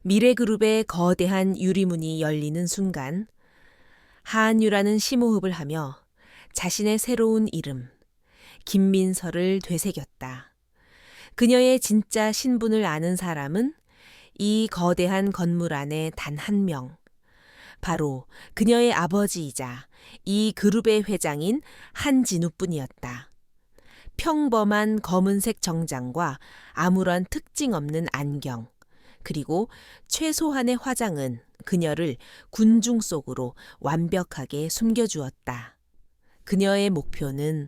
미래그룹의 거대한 유리문이 열리는 순간 한유라는 심호흡을 하며 자신의 새로운 이름, 김민서를 되새겼다. 그녀의 진짜 신분을 아는 사람은 이 거대한 건물 안에 단 한 명, 바로 그녀의 아버지이자 이 그룹의 회장인 한진우뿐이었다. 평범한 검은색 정장과 아무런 특징 없는 안경, 그리고 최소한의 화장은 그녀를 군중 속으로 완벽하게 숨겨주었다. 그녀의 목표는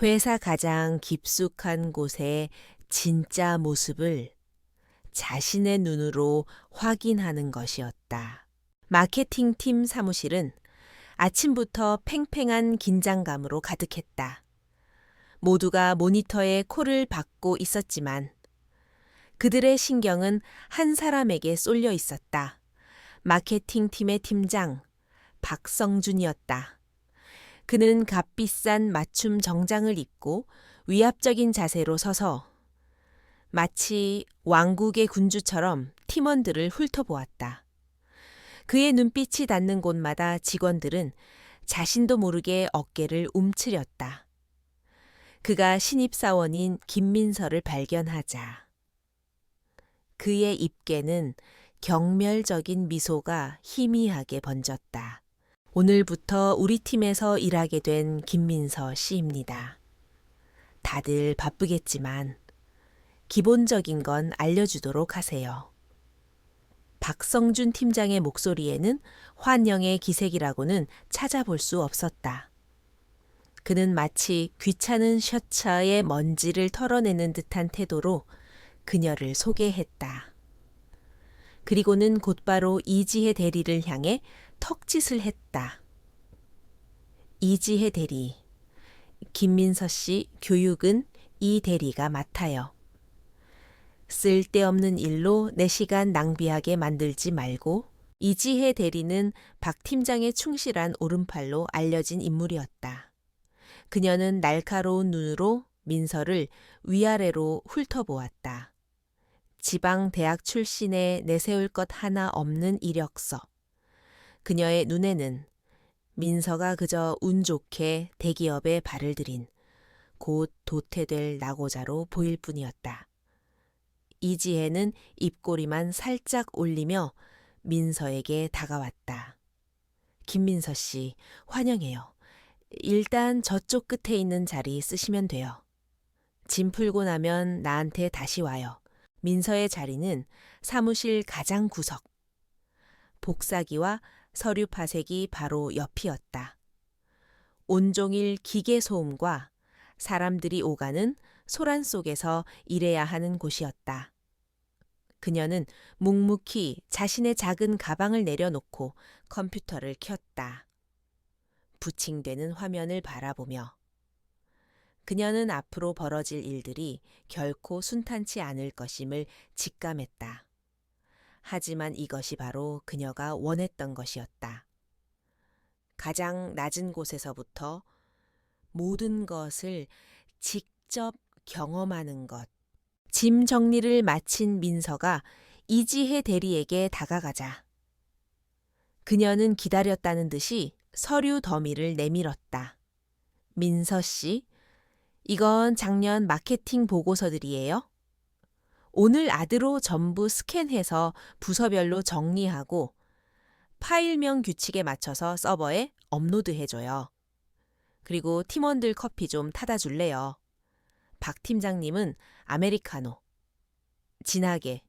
회사 가장 깊숙한 곳의 진짜 모습을 자신의 눈으로 확인하는 것이었다. 마케팅팀 사무실은 아침부터 팽팽한 긴장감으로 가득했다. 모두가 모니터에 콜을 받고 있었지만 그들의 신경은 한 사람에게 쏠려 있었다. 마케팅팀의 팀장 박성준이었다. 그는 값비싼 맞춤 정장을 입고 위압적인 자세로 서서 마치 왕국의 군주처럼 팀원들을 훑어보았다. 그의 눈빛이 닿는 곳마다 직원들은 자신도 모르게 어깨를 움츠렸다. 그가 신입사원인 김민서를 발견하자 그의 입계는 경멸적인 미소가 희미하게 번졌다. 오늘부터 우리 팀에서 일하게 된 김민서 씨입니다. 다들 바쁘겠지만 기본적인 건 알려주도록 하세요. 박성준 팀장의 목소리에는 환영의 기색이라고는 찾아볼 수 없었다. 그는 마치 귀찮은 셔츠의 먼지를 털어내는 듯한 태도로 그녀를 소개했다. 그리고는 곧바로 이지혜 대리를 향해 턱짓을 했다. 이지혜 대리, 김민서 씨 교육은 이 대리가 맡아요. 쓸데없는 일로 내 시간 낭비하게 만들지 말고. 이지혜 대리는 박 팀장의 충실한 오른팔로 알려진 인물이었다. 그녀는 날카로운 눈으로 민서를 위아래로 훑어보았다. 지방 대학 출신에 내세울 것 하나 없는 이력서. 그녀의 눈에는 민서가 그저 운 좋게 대기업에 발을 들인 곧 도태될 낙오자로 보일 뿐이었다. 이지혜는 입꼬리만 살짝 올리며 민서에게 다가왔다. 김민서 씨, 환영해요. 일단 저쪽 끝에 있는 자리 쓰시면 돼요. 짐 풀고 나면 나한테 다시 와요. 민서의 자리는 사무실 가장 구석. 복사기와 서류 파쇄기 바로 옆이었다. 온종일 기계 소음과 사람들이 오가는 소란 속에서 일해야 하는 곳이었다. 그녀는 묵묵히 자신의 작은 가방을 내려놓고 컴퓨터를 켰다. 부칭되는 화면을 바라보며 그녀는 앞으로 벌어질 일들이 결코 순탄치 않을 것임을 직감했다. 하지만 이것이 바로 그녀가 원했던 것이었다. 가장 낮은 곳에서부터 모든 것을 직접 경험하는 것. 짐 정리를 마친 민서가 이지혜 대리에게 다가가자 그녀는 기다렸다는 듯이 서류 더미를 내밀었다. 민서 씨, 이건 작년 마케팅 보고서들이에요. 오늘 아드로 전부 스캔해서 부서별로 정리하고 파일명 규칙에 맞춰서 서버에 업로드해줘요. 그리고 팀원들 커피 좀 타다 줄래요. 박 팀장님은 아메리카노. 진하게.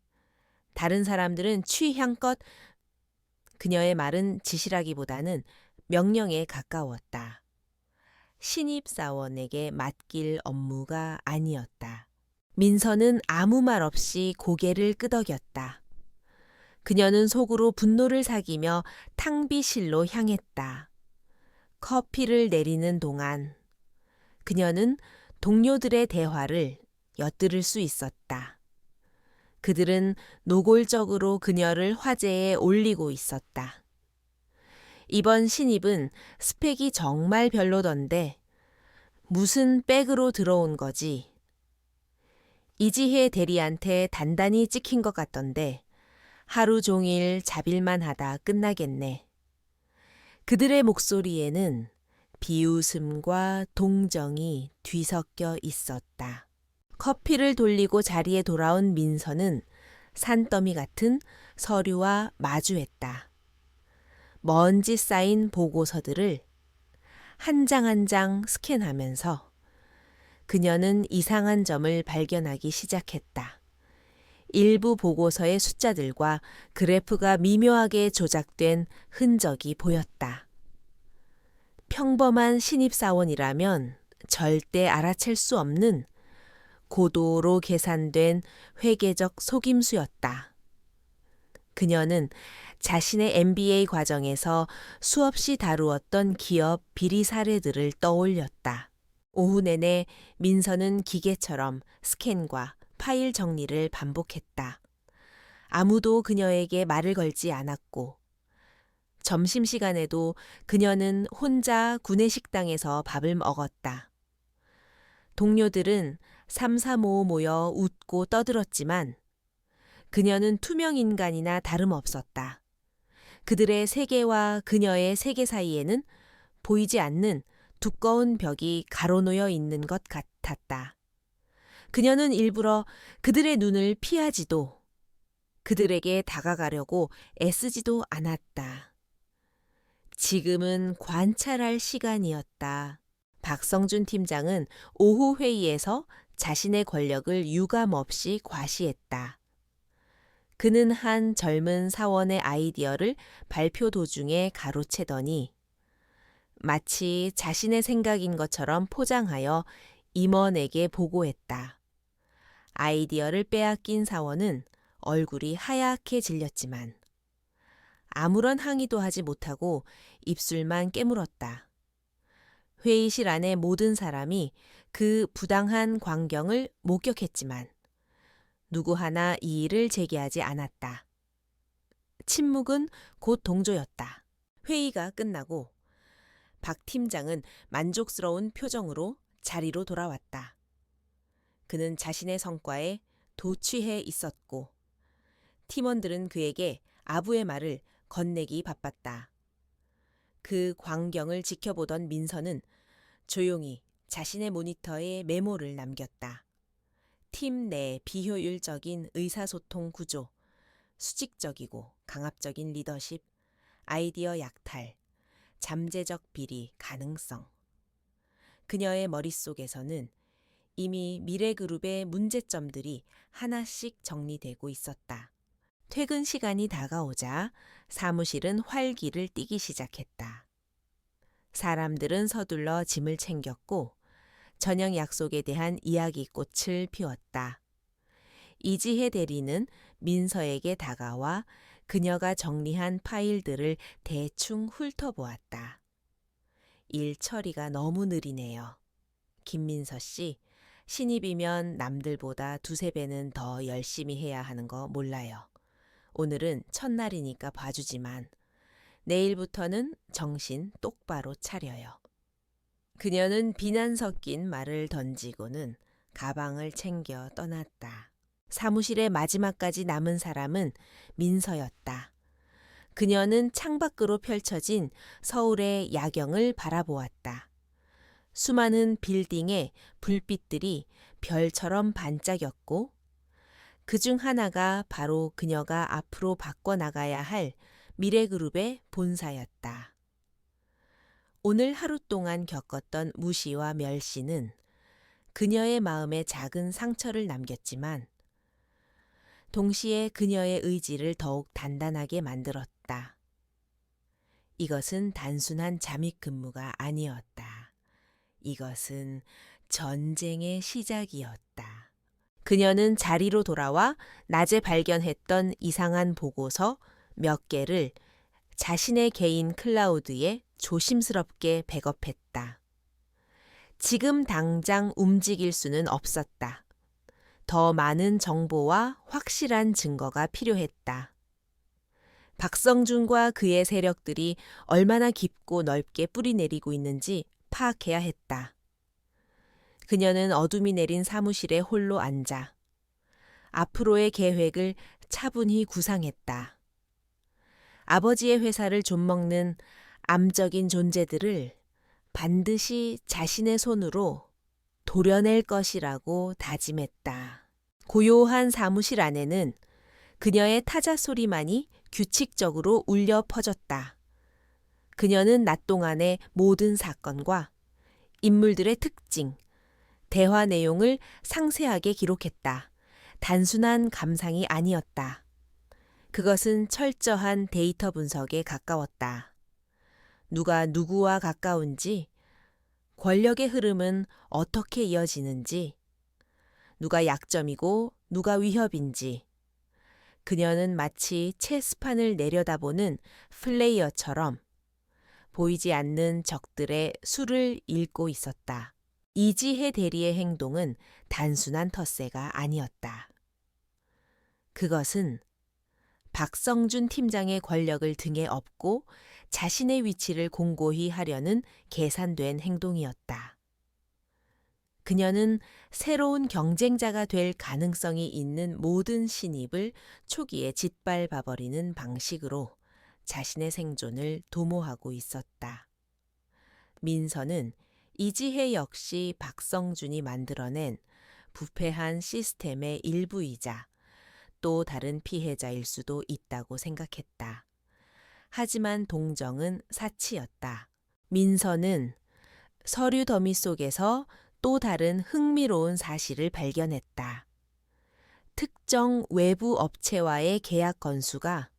다른 사람들은 취향껏. 그녀의 말은 지시라기보다는 명령에 가까웠다. 신입사원에게 맡길 업무가 아니었다. 민서는 아무 말 없이 고개를 끄덕였다. 그녀는 속으로 분노를 사기며 탕비실로 향했다. 커피를 내리는 동안 그녀는 동료들의 대화를 엿들을 수 있었다. 그들은 노골적으로 그녀를 화제에 올리고 있었다. 이번 신입은 스펙이 정말 별로던데 무슨 백으로 들어온 거지? 이지혜 대리한테 단단히 찍힌 것 같던데 하루 종일 자빌만 하다 끝나겠네. 그들의 목소리에는 비웃음과 동정이 뒤섞여 있었다. 커피를 돌리고 자리에 돌아온 민서는 산더미 같은 서류와 마주했다. 먼지 쌓인 보고서들을 한 장 한 장 스캔하면서 그녀는 이상한 점을 발견하기 시작했다. 일부 보고서의 숫자들과 그래프가 미묘하게 조작된 흔적이 보였다. 평범한 신입사원이라면 절대 알아챌 수 없는 고도로 계산된 회계적 속임수였다. 그녀는 자신의 MBA 과정에서 수없이 다루었던 기업 비리 사례들을 떠올렸다. 오후 내내 민서는 기계처럼 스캔과 파일 정리를 반복했다. 아무도 그녀에게 말을 걸지 않았고 점심시간에도 그녀는 혼자 구내식당에서 밥을 먹었다. 동료들은 삼삼오오 모여 웃고 떠들었지만 그녀는 투명 인간이나 다름없었다. 그들의 세계와 그녀의 세계 사이에는 보이지 않는 두꺼운 벽이 가로놓여 있는 것 같았다. 그녀는 일부러 그들의 눈을 피하지도 그들에게 다가가려고 애쓰지도 않았다. 지금은 관찰할 시간이었다. 박성준 팀장은 오후 회의에서 자신의 권력을 유감없이 과시했다. 그는 한 젊은 사원의 아이디어를 발표 도중에 가로채더니 마치 자신의 생각인 것처럼 포장하여 임원에게 보고했다. 아이디어를 빼앗긴 사원은 얼굴이 하얗게 질렸지만 아무런 항의도 하지 못하고 입술만 깨물었다. 회의실 안의 모든 사람이 그 부당한 광경을 목격했지만 누구 하나 이의를 제기하지 않았다. 침묵은 곧 동조였다. 회의가 끝나고 박 팀장은 만족스러운 표정으로 자리로 돌아왔다. 그는 자신의 성과에 도취해 있었고 팀원들은 그에게 아부의 말을 건네기 바빴다. 그 광경을 지켜보던 민서는 조용히 자신의 모니터에 메모를 남겼다. 팀 내 비효율적인 의사소통 구조, 수직적이고 강압적인 리더십, 아이디어 약탈, 잠재적 비리 가능성. 그녀의 머릿속에서는 이미 미래그룹의 문제점들이 하나씩 정리되고 있었다. 퇴근 시간이 다가오자 사무실은 활기를 띠기 시작했다. 사람들은 서둘러 짐을 챙겼고 저녁 약속에 대한 이야기꽃을 피웠다. 이지혜 대리는 민서에게 다가와 그녀가 정리한 파일들을 대충 훑어보았다. 일 처리가 너무 느리네요. 김민서 씨, 신입이면 남들보다 두세 배는 더 열심히 해야 하는 거 몰라요. 오늘은 첫날이니까 봐주지만 내일부터는 정신 똑바로 차려요. 그녀는 비난 섞인 말을 던지고는 가방을 챙겨 떠났다. 사무실의 마지막까지 남은 사람은 민서였다. 그녀는 창밖으로 펼쳐진 서울의 야경을 바라보았다. 수많은 빌딩의 불빛들이 별처럼 반짝였고 그중 하나가 바로 그녀가 앞으로 바꿔나가야 할 미래그룹의 본사였다. 오늘 하루 동안 겪었던 무시와 멸시는 그녀의 마음에 작은 상처를 남겼지만 동시에 그녀의 의지를 더욱 단단하게 만들었다. 이것은 단순한 잠입 근무가 아니었다. 이것은 전쟁의 시작이었다. 그녀는 자리로 돌아와 낮에 발견했던 이상한 보고서 몇 개를 자신의 개인 클라우드에 조심스럽게 백업했다. 지금 당장 움직일 수는 없었다. 더 많은 정보와 확실한 증거가 필요했다. 박성준과 그의 세력들이 얼마나 깊고 넓게 뿌리내리고 있는지 파악해야 했다. 그녀는 어둠이 내린 사무실에 홀로 앉아 앞으로의 계획을 차분히 구상했다. 아버지의 회사를 좀먹는 암적인 존재들을 반드시 자신의 손으로 도려낼 것이라고 다짐했다. 고요한 사무실 안에는 그녀의 타자 소리만이 규칙적으로 울려 퍼졌다. 그녀는 낮 동안의 모든 사건과 인물들의 특징, 대화 내용을 상세하게 기록했다. 단순한 감상이 아니었다. 그것은 철저한 데이터 분석에 가까웠다. 누가 누구와 가까운지, 권력의 흐름은 어떻게 이어지는지, 누가 약점이고 누가 위협인지, 그녀는 마치 체스판을 내려다보는 플레이어처럼 보이지 않는 적들의 수를 읽고 있었다. 이지혜 대리의 행동은 단순한 텃세가 아니었다. 그것은 박성준 팀장의 권력을 등에 업고 자신의 위치를 공고히 하려는 계산된 행동이었다. 그녀는 새로운 경쟁자가 될 가능성이 있는 모든 신입을 초기에 짓밟아버리는 방식으로 자신의 생존을 도모하고 있었다. 민서는 이지혜 역시 박성준이 만들어낸 부패한 시스템의 일부이자 또 다른 피해자일 수도 있다고 생각했다. 하지만 동정은 사치였다. 민서는 서류 더미 속에서 또 다른 흥미로운 사실을 발견했다. 특정 외부 업체와의 계약 건수가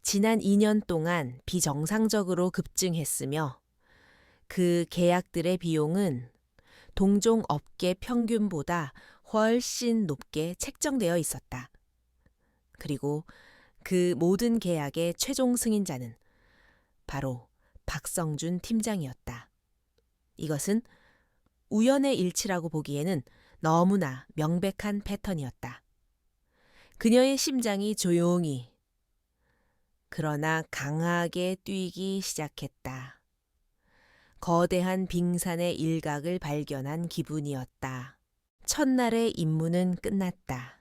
지난 2년 동안 비정상적으로 급증했으며 그 계약들의 비용은 동종 업계 평균보다 훨씬 높게 책정되어 있었다. 그리고 그 모든 계약의 최종 승인자는 바로 박성준 팀장이었다. 이것은 우연의 일치라고 보기에는 너무나 명백한 패턴이었다. 그녀의 심장이 조용히 그러나 강하게 뛰기 시작했다. 거대한 빙산의 일각을 발견한 기분이었다. 첫날의 임무는 끝났다.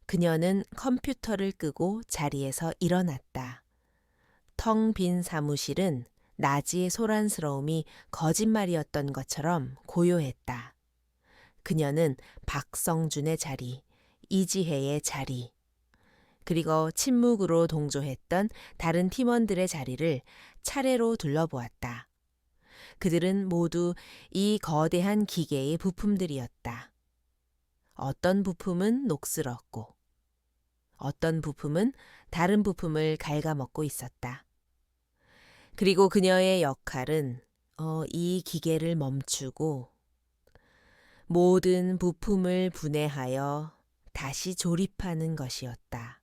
그녀는 컴퓨터를 끄고 자리에서 일어났다. 텅 빈 사무실은 나지의 소란스러움이 거짓말이었던 것처럼 고요했다. 그녀는 박성준의 자리, 이지혜의 자리, 그리고 침묵으로 동조했던 다른 팀원들의 자리를 차례로 둘러보았다. 그들은 모두 이 거대한 기계의 부품들이었다. 어떤 부품은 녹슬었고, 어떤 부품은 다른 부품을 갉아먹고 있었다. 그리고 그녀의 역할은 이 기계를 멈추고 모든 부품을 분해하여 다시 조립하는 것이었다.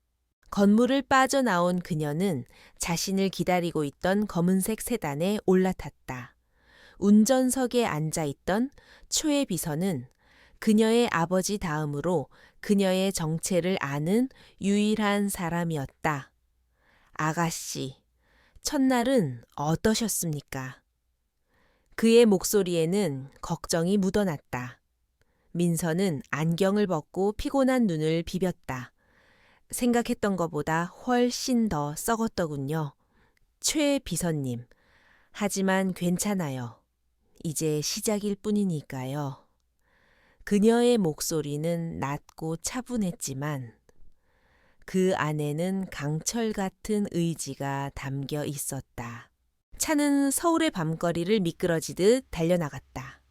건물을 빠져나온 그녀는 자신을 기다리고 있던 검은색 세단에 올라탔다. 운전석에 앉아있던 초의 비서는 그녀의 아버지 다음으로 그녀의 정체를 아는 유일한 사람이었다. 아가씨, 첫날은 어떠셨습니까? 그의 목소리에는 걱정이 묻어났다. 민서는 안경을 벗고 피곤한 눈을 비볐다. 생각했던 것보다 훨씬 더 썩었더군요. 최 비서님, 하지만 괜찮아요. 이제 시작일 뿐이니까요. 그녀의 목소리는 낮고 차분했지만 그 안에는 강철 같은 의지가 담겨 있었다. 차는 서울의 밤거리를 미끄러지듯 달려나갔다.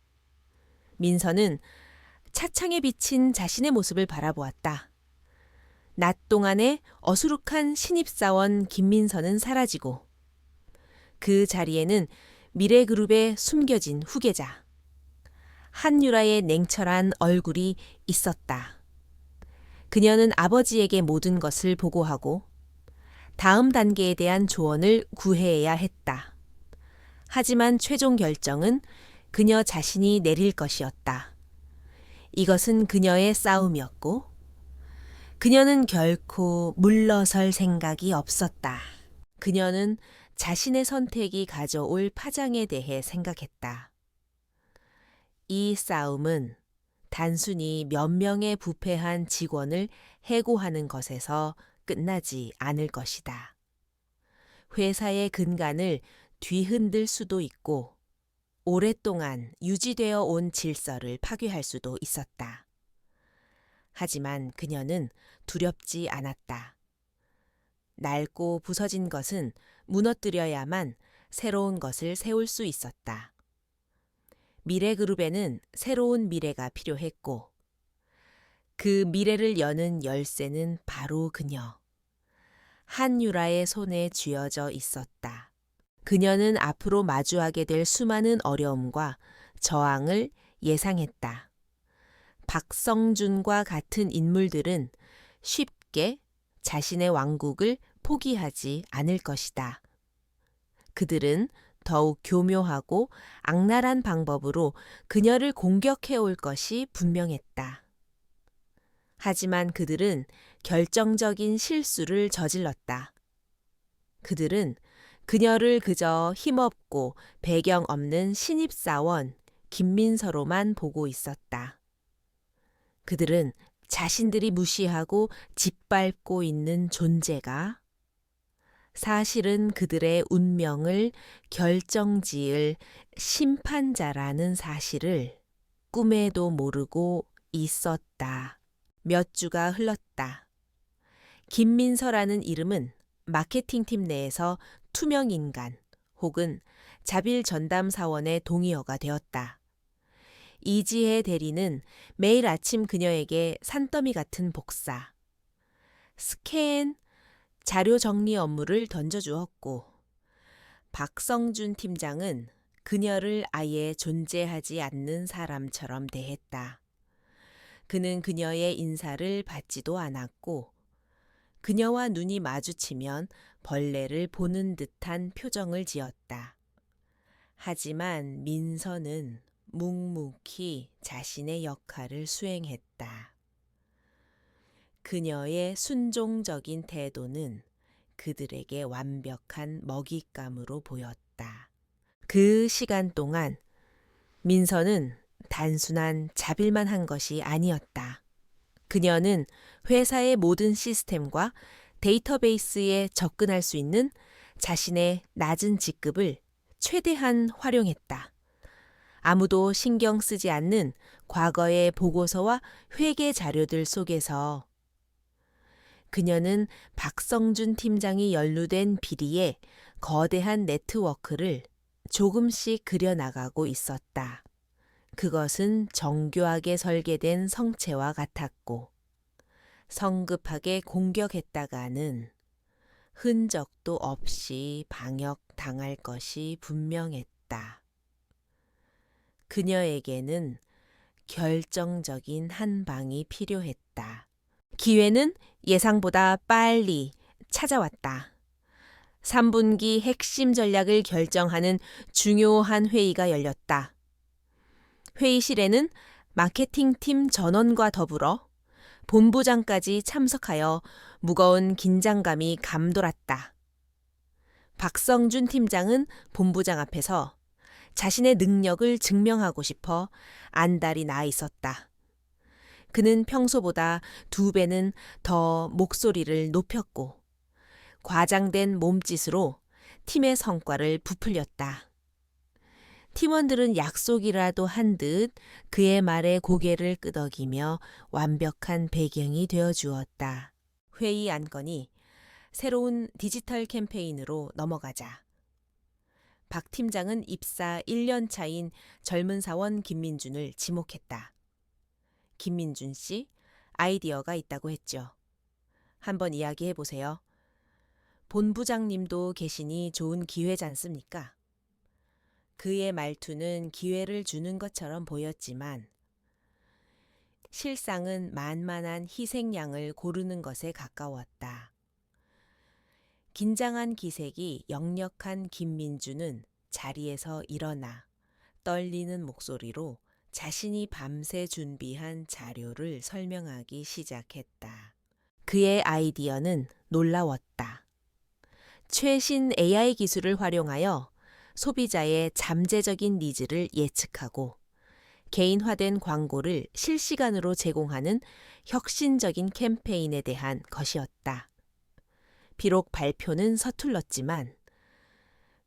민서는 차창에 비친 자신의 모습을 바라보았다. 낮 동안의 어수룩한 신입사원 김민서는 사라지고 그 자리에는 미래그룹의 숨겨진 후계자 한유라의 냉철한 얼굴이 있었다. 그녀는 아버지에게 모든 것을 보고하고 다음 단계에 대한 조언을 구해야 했다. 하지만 최종 결정은 그녀 자신이 내릴 것이었다. 이것은 그녀의 싸움이었고 그녀는 결코 물러설 생각이 없었다. 그녀는 자신의 선택이 가져올 파장에 대해 생각했다. 이 싸움은 단순히 몇 명의 부패한 직원을 해고하는 것에서 끝나지 않을 것이다. 회사의 근간을 뒤흔들 수도 있고 오랫동안 유지되어 온 질서를 파괴할 수도 있었다. 하지만 그녀는 두렵지 않았다. 낡고 부서진 것은 무너뜨려야만 새로운 것을 세울 수 있었다. 미래그룹에는 새로운 미래가 필요했고 그 미래를 여는 열쇠는 바로 그녀. 한유라의 손에 쥐어져 있었다. 그녀는 앞으로 마주하게 될 수많은 어려움과 저항을 예상했다. 박성준과 같은 인물들은 쉽게 자신의 왕국을 포기하지 않을 것이다. 그들은 더욱 교묘하고 악랄한 방법으로 그녀를 공격해올 것이 분명했다. 하지만 그들은 결정적인 실수를 저질렀다. 그들은 그녀를 그저 힘없고 배경 없는 신입사원 김민서로만 보고 있었다. 그들은 자신들이 무시하고 짓밟고 있는 존재가 사실은 그들의 운명을 결정지을 심판자라는 사실을 꿈에도 모르고 있었다. 몇 주가 흘렀다. 김민서라는 이름은 마케팅팀 내에서 투명인간 혹은 자빌 전담사원의 동의어가 되었다. 이지혜 대리는 매일 아침 그녀에게 산더미 같은 복사, 스캔, 자료 정리 업무를 던져주었고 박성준 팀장은 그녀를 아예 존재하지 않는 사람처럼 대했다. 그는 그녀의 인사를 받지도 않았고 그녀와 눈이 마주치면 벌레를 보는 듯한 표정을 지었다. 하지만 민서는 묵묵히 자신의 역할을 수행했다. 그녀의 순종적인 태도는 그들에게 완벽한 먹잇감으로 보였다. 그 시간 동안 민서는 단순한 자빌만 한 것이 아니었다. 그녀는 회사의 모든 시스템과 데이터베이스에 접근할 수 있는 자신의 낮은 직급을 최대한 활용했다. 아무도 신경 쓰지 않는 과거의 보고서와 회계 자료들 속에서 그녀는 박성준 팀장이 연루된 비리에 거대한 네트워크를 조금씩 그려나가고 있었다. 그것은 정교하게 설계된 성체와 같았고 성급하게 공격했다가는 흔적도 없이 방역당할 것이 분명했다. 그녀에게는 결정적인 한 방이 필요했다. 기회는 예상보다 빨리 찾아왔다. 3분기 핵심 전략을 결정하는 중요한 회의가 열렸다. 회의실에는 마케팅팀 전원과 더불어 본부장까지 참석하여 무거운 긴장감이 감돌았다. 박성준 팀장은 본부장 앞에서 자신의 능력을 증명하고 싶어 안달이 나 있었다. 그는 평소보다 2배는 더 목소리를 높였고 과장된 몸짓으로 팀의 성과를 부풀렸다. 팀원들은 약속이라도 한 듯 그의 말에 고개를 끄덕이며 완벽한 배경이 되어 주었다. 회의 안건이 새로운 디지털 캠페인으로 넘어가자 박 팀장은 입사 1년 차인 젊은 사원 김민준을 지목했다. 김민준 씨, 아이디어가 있다고 했죠. 한번 이야기해 보세요. 본부장님도 계시니 좋은 기회지 않습니까? 그의 말투는 기회를 주는 것처럼 보였지만 실상은 만만한 희생양을 고르는 것에 가까웠다. 긴장한 기색이 역력한 김민주는 자리에서 일어나 떨리는 목소리로 자신이 밤새 준비한 자료를 설명하기 시작했다. 그의 아이디어는 놀라웠다. 최신 AI 기술을 활용하여 소비자의 잠재적인 니즈를 예측하고 개인화된 광고를 실시간으로 제공하는 혁신적인 캠페인에 대한 것이었다. 비록 발표는 서툴렀지만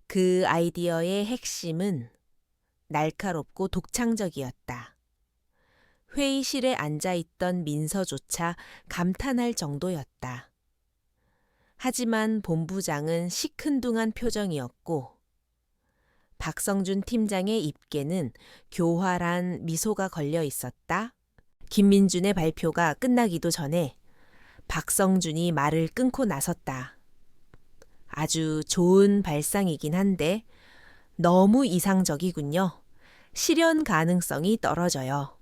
그 아이디어의 핵심은 날카롭고 독창적이었다. 회의실에 앉아있던 민서조차 감탄할 정도였다. 하지만 본부장은 시큰둥한 표정이었고 박성준 팀장의 입계는 교활한 미소가 걸려 있었다. 김민준의 발표가 끝나기도 전에 박성준이 말을 끊고 나섰다. 아주 좋은 발상이긴 한데 너무 이상적이군요. 실현 가능성이 떨어져요.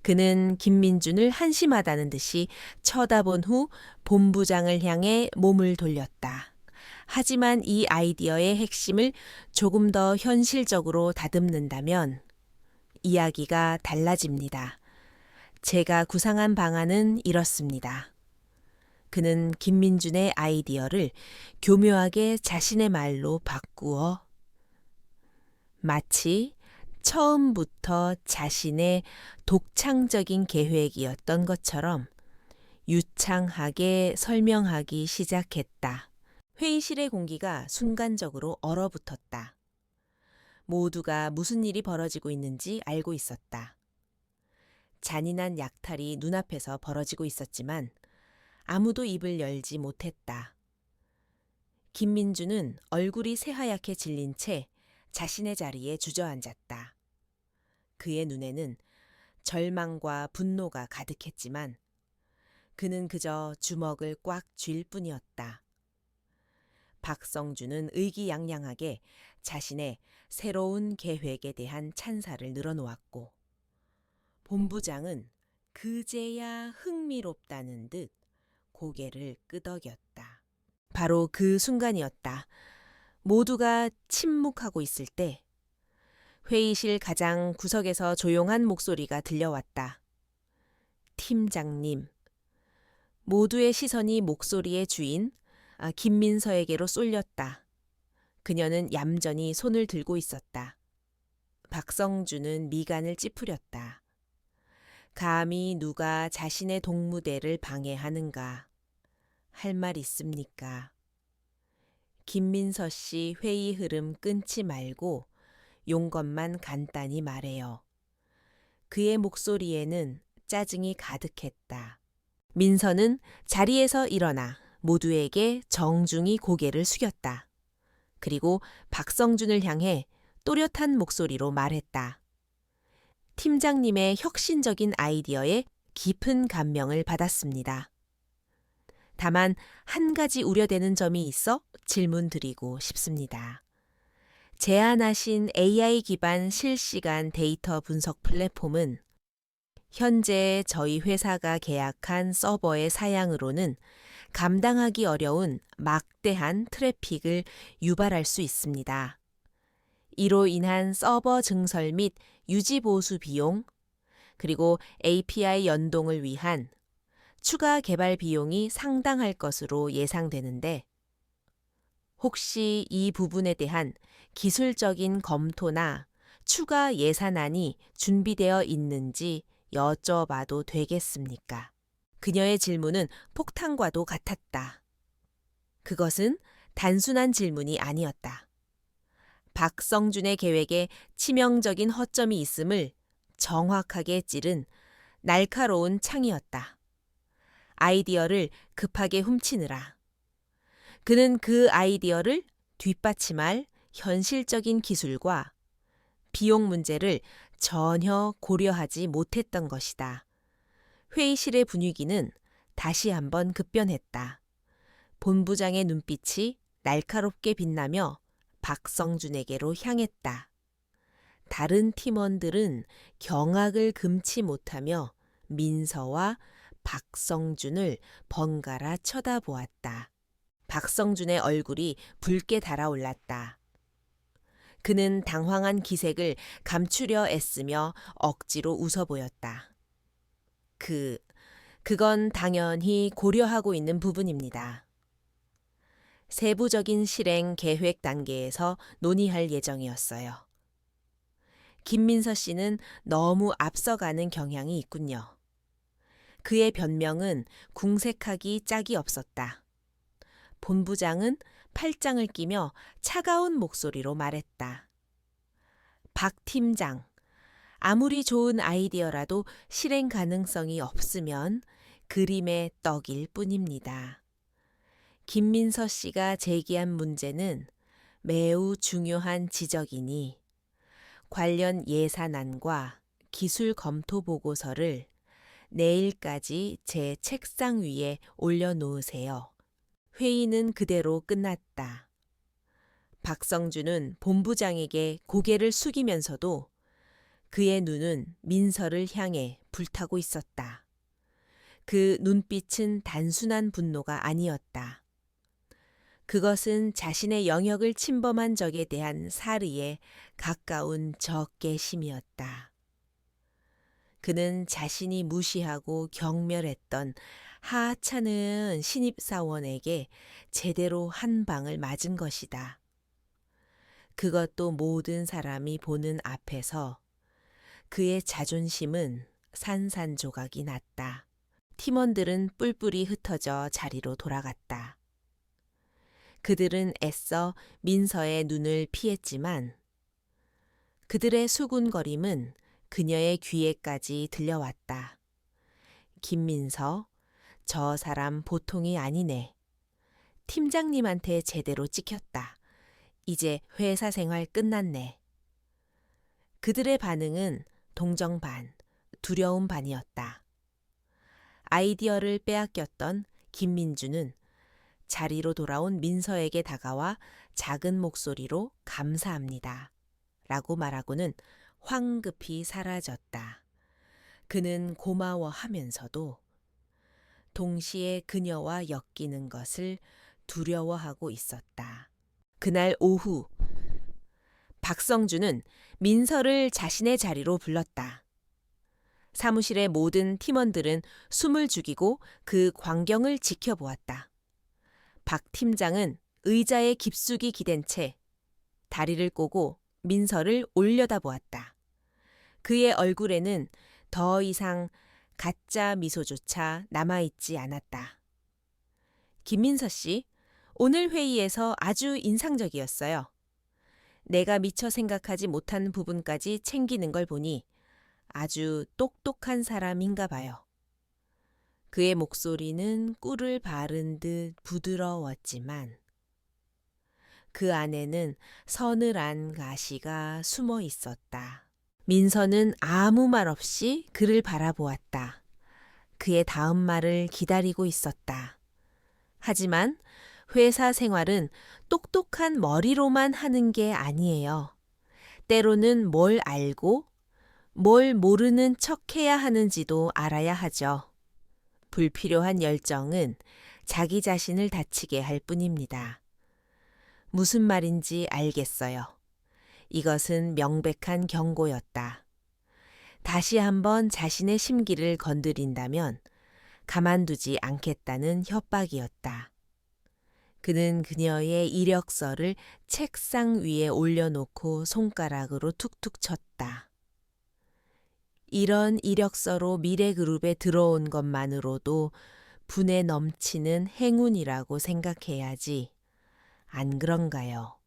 그는 김민준을 한심하다는 듯이 쳐다본 후 본부장을 향해 몸을 돌렸다. 하지만 이 아이디어의 핵심을 조금 더 현실적으로 다듬는다면 이야기가 달라집니다. 제가 구상한 방안은 이렇습니다. 그는 김민준의 아이디어를 교묘하게 자신의 말로 바꾸어 마치 처음부터 자신의 독창적인 계획이었던 것처럼 유창하게 설명하기 시작했다. 회의실의 공기가 순간적으로 얼어붙었다. 모두가 무슨 일이 벌어지고 있는지 알고 있었다. 잔인한 약탈이 눈앞에서 벌어지고 있었지만 아무도 입을 열지 못했다. 김민주는 얼굴이 새하얗게 질린 채 자신의 자리에 주저앉았다. 그의 눈에는 절망과 분노가 가득했지만 그는 그저 주먹을 꽉 쥘 뿐이었다. 박성준은 의기양양하게 자신의 새로운 계획에 대한 찬사를 늘어놓았고 본부장은 그제야 흥미롭다는 듯 고개를 끄덕였다. 바로 그 순간이었다. 모두가 침묵하고 있을 때 회의실 가장 구석에서 조용한 목소리가 들려왔다. 팀장님. 모두의 시선이 목소리의 주인 김민서에게로 쏠렸다. 그녀는 얌전히 손을 들고 있었다. 박성준은 미간을 찌푸렸다. 감히 누가 자신의 동무대를 방해하는가? 할 말 있습니까? 김민서 씨 회의 흐름 끊지 말고 용건만 간단히 말해요. 그의 목소리에는 짜증이 가득했다. 민서는 자리에서 일어나 모두에게 정중히 고개를 숙였다. 그리고 박성준을 향해 또렷한 목소리로 말했다. 팀장님의 혁신적인 아이디어에 깊은 감명을 받았습니다. 다만 한 가지 우려되는 점이 있어 질문드리고 싶습니다. 제안하신 AI 기반 실시간 데이터 분석 플랫폼은 현재 저희 회사가 계약한 서버의 사양으로는 감당하기 어려운 막대한 트래픽을 유발할 수 있습니다. 이로 인한 서버 증설 및 유지 보수 비용, 그리고 API 연동을 위한 추가 개발 비용이 상당할 것으로 예상되는데 혹시 이 부분에 대한 기술적인 검토나 추가 예산안이 준비되어 있는지 여쭤봐도 되겠습니까? 그녀의 질문은 폭탄과도 같았다. 그것은 단순한 질문이 아니었다. 박성준의 계획에 치명적인 허점이 있음을 정확하게 찌른 날카로운 창이었다. 아이디어를 급하게 훔치느라. 그는 그 아이디어를 뒷받침할 현실적인 기술과 비용 문제를 전혀 고려하지 못했던 것이다. 회의실의 분위기는 다시 한번 급변했다. 본부장의 눈빛이 날카롭게 빛나며 박성준에게로 향했다. 다른 팀원들은 경악을 금치 못하며 민서와 박성준을 번갈아 쳐다보았다. 박성준의 얼굴이 붉게 달아올랐다. 그는 당황한 기색을 감추려 애쓰며 억지로 웃어 보였다. 그건 당연히 고려하고 있는 부분입니다. 세부적인 실행 계획 단계에서 논의할 예정이었어요. 김민서 씨는 너무 앞서가는 경향이 있군요. 그의 변명은 궁색하기 짝이 없었다. 본부장은 팔짱을 끼며 차가운 목소리로 말했다. 박 팀장, 아무리 좋은 아이디어라도 실행 가능성이 없으면 그림의 떡일 뿐입니다. 김민서 씨가 제기한 문제는 매우 중요한 지적이니 관련 예산안과 기술 검토 보고서를 내일까지 제 책상 위에 올려놓으세요. 회의는 그대로 끝났다. 박성준은 본부장에게 고개를 숙이면서도 그의 눈은 민서를 향해 불타고 있었다. 그 눈빛은 단순한 분노가 아니었다. 그것은 자신의 영역을 침범한 적에 대한 사리에 가까운 적개심이었다. 그는 자신이 무시하고 경멸했던 하찮은 신입사원에게 제대로 한 방을 맞은 것이다. 그것도 모든 사람이 보는 앞에서 그의 자존심은 산산조각이 났다. 팀원들은 뿔뿔이 흩어져 자리로 돌아갔다. 그들은 애써 민서의 눈을 피했지만 그들의 수군거림은 그녀의 귀에까지 들려왔다. 김민서, 저 사람 보통이 아니네. 팀장님한테 제대로 찍혔다. 이제 회사 생활 끝났네. 그들의 반응은 동정 반, 두려움 반이었다. 아이디어를 빼앗겼던 김민주는 자리로 돌아온 민서에게 다가와 작은 목소리로 감사합니다. 라고 말하고는 황급히 사라졌다. 그는 고마워하면서도 동시에 그녀와 엮이는 것을 두려워하고 있었다. 그날 오후 박성준은 민서를 자신의 자리로 불렀다. 사무실의 모든 팀원들은 숨을 죽이고 그 광경을 지켜보았다. 박 팀장은 의자에 깊숙이 기댄 채 다리를 꼬고 민서를 올려다보았다. 그의 얼굴에는 더 이상 가짜 미소조차 남아있지 않았다. 김민서 씨, 오늘 회의에서 아주 인상적이었어요. 내가 미처 생각하지 못한 부분까지 챙기는 걸 보니 아주 똑똑한 사람인가 봐요. 그의 목소리는 꿀을 바른 듯 부드러웠지만 그 안에는 서늘한 가시가 숨어 있었다. 민서는 아무 말 없이 그를 바라보았다. 그의 다음 말을 기다리고 있었다. 하지만 회사 생활은 똑똑한 머리로만 하는 게 아니에요. 때로는 뭘 알고 뭘 모르는 척해야 하는지도 알아야 하죠. 불필요한 열정은 자기 자신을 다치게 할 뿐입니다. 무슨 말인지 알겠어요. 이것은 명백한 경고였다. 다시 한번 자신의 심기를 건드린다면 가만두지 않겠다는 협박이었다. 그는 그녀의 이력서를 책상 위에 올려놓고 손가락으로 툭툭 쳤다. 이런 이력서로 미래그룹에 들어온 것만으로도 분에 넘치는 행운이라고 생각해야지. 안 그런가요?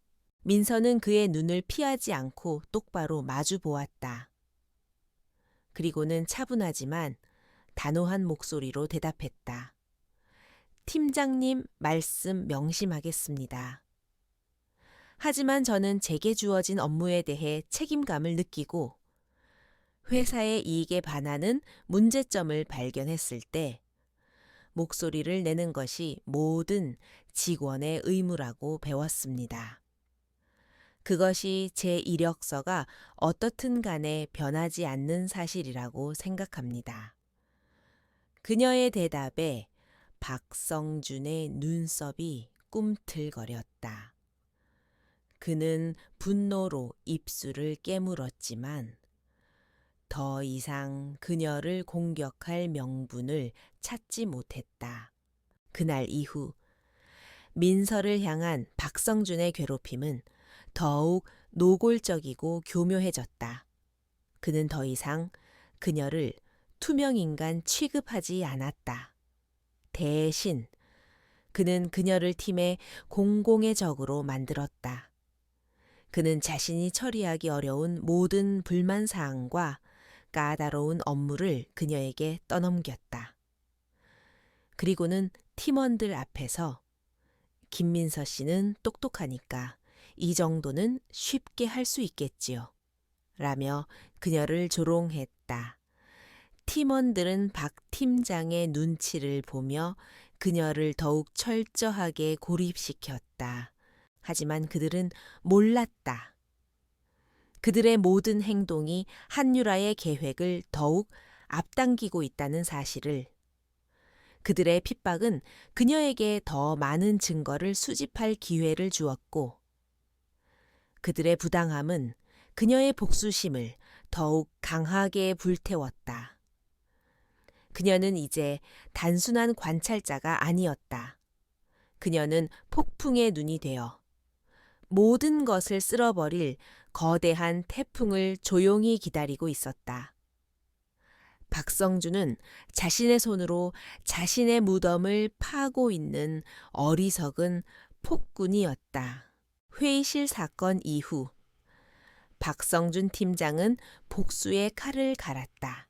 민서는 그의 눈을 피하지 않고 똑바로 마주 보았다. 그리고는 차분하지만 단호한 목소리로 대답했다. 팀장님 말씀 명심하겠습니다. 하지만 저는 제게 주어진 업무에 대해 책임감을 느끼고 회사의 이익에 반하는 문제점을 발견했을 때 목소리를 내는 것이 모든 직원의 의무라고 배웠습니다. 그것이 제 이력서가 어떻든 간에 변하지 않는 사실이라고 생각합니다. 그녀의 대답에 박성준의 눈썹이 꿈틀거렸다. 그는 분노로 입술을 깨물었지만 더 이상 그녀를 공격할 명분을 찾지 못했다. 그날 이후 민서를 향한 박성준의 괴롭힘은 더욱 노골적이고 교묘해졌다. 그는 더 이상 그녀를 투명인간 취급하지 않았다. 대신 그는 그녀를 팀의 공공의 적으로 만들었다. 그는 자신이 처리하기 어려운 모든 불만 사항과 까다로운 업무를 그녀에게 떠넘겼다. 그리고는 팀원들 앞에서 김민서 씨는 똑똑하니까 이 정도는 쉽게 할 수 있겠지요. 라며 그녀를 조롱했다. 팀원들은 박 팀장의 눈치를 보며 그녀를 더욱 철저하게 고립시켰다. 하지만 그들은 몰랐다. 그들의 모든 행동이 한유라의 계획을 더욱 앞당기고 있다는 사실을. 그들의 핍박은 그녀에게 더 많은 증거를 수집할 기회를 주었고, 그들의 부당함은 그녀의 복수심을 더욱 강하게 불태웠다. 그녀는 이제 단순한 관찰자가 아니었다. 그녀는 폭풍의 눈이 되어 모든 것을 쓸어버릴 거대한 태풍을 조용히 기다리고 있었다. 박성준은 자신의 손으로 자신의 무덤을 파고 있는 어리석은 폭군이었다. 회의실 사건 이후 박성준 팀장은 복수의 칼을 갈았다.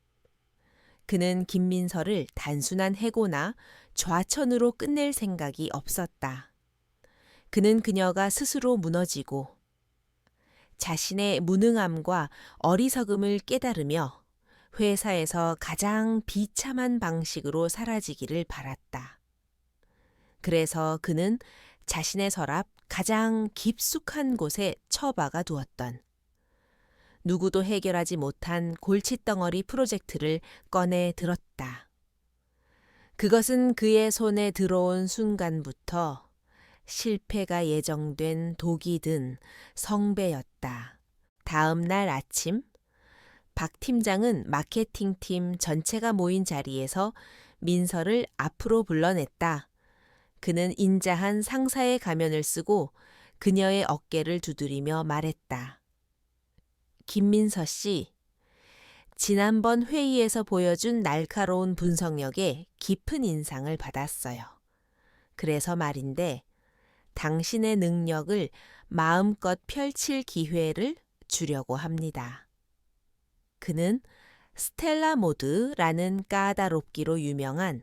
그는 김민서를 단순한 해고나 좌천으로 끝낼 생각이 없었다. 그는 그녀가 스스로 무너지고 자신의 무능함과 어리석음을 깨달으며 회사에서 가장 비참한 방식으로 사라지기를 바랐다. 그래서 그는 자신의 서랍 가장 깊숙한 곳에 처박아 두었던 누구도 해결하지 못한 골칫덩어리 프로젝트를 꺼내 들었다. 그것은 그의 손에 들어온 순간부터 실패가 예정된 독이 든 성배였다. 다음 날 아침, 박 팀장은 마케팅팀 전체가 모인 자리에서 민서를 앞으로 불러냈다. 그는 인자한 상사의 가면을 쓰고 그녀의 어깨를 두드리며 말했다. 김민서 씨, 지난번 회의에서 보여준 날카로운 분석력에 깊은 인상을 받았어요. 그래서 말인데, 당신의 능력을 마음껏 펼칠 기회를 주려고 합니다. 그는 스텔라 모드라는 까다롭기로 유명한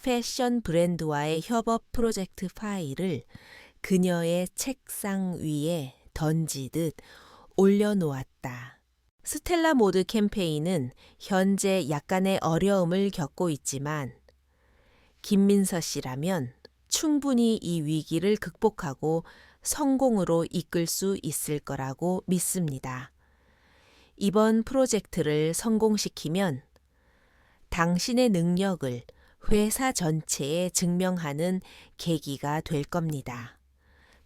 패션 브랜드와의 협업 프로젝트 파일을 그녀의 책상 위에 던지듯 올려놓았다. 스텔라 모드 캠페인은 현재 약간의 어려움을 겪고 있지만 김민서 씨라면 충분히 이 위기를 극복하고 성공으로 이끌 수 있을 거라고 믿습니다. 이번 프로젝트를 성공시키면 당신의 능력을 회사 전체에 증명하는 계기가 될 겁니다.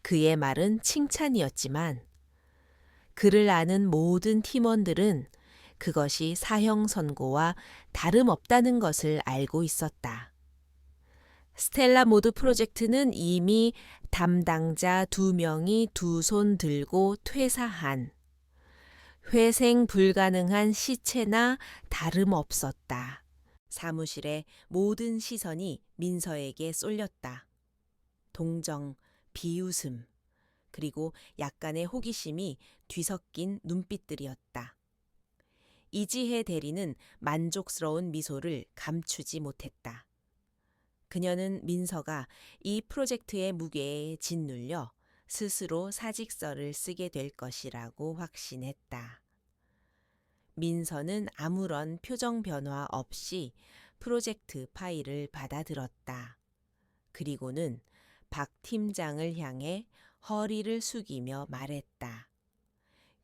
그의 말은 칭찬이었지만 그를 아는 모든 팀원들은 그것이 사형 선고와 다름없다는 것을 알고 있었다. 스텔라 모드 프로젝트는 이미 담당자 2명이 두 손 들고 퇴사한 회생 불가능한 시체나 다름없었다. 사무실의 모든 시선이 민서에게 쏠렸다. 동정, 비웃음, 그리고 약간의 호기심이 뒤섞인 눈빛들이었다. 이지혜 대리는 만족스러운 미소를 감추지 못했다. 그녀는 민서가 이 프로젝트의 무게에 짓눌려 스스로 사직서를 쓰게 될 것이라고 확신했다. 민서는 아무런 표정 변화 없이 프로젝트 파일을 받아들었다. 그리고는 박 팀장을 향해 허리를 숙이며 말했다.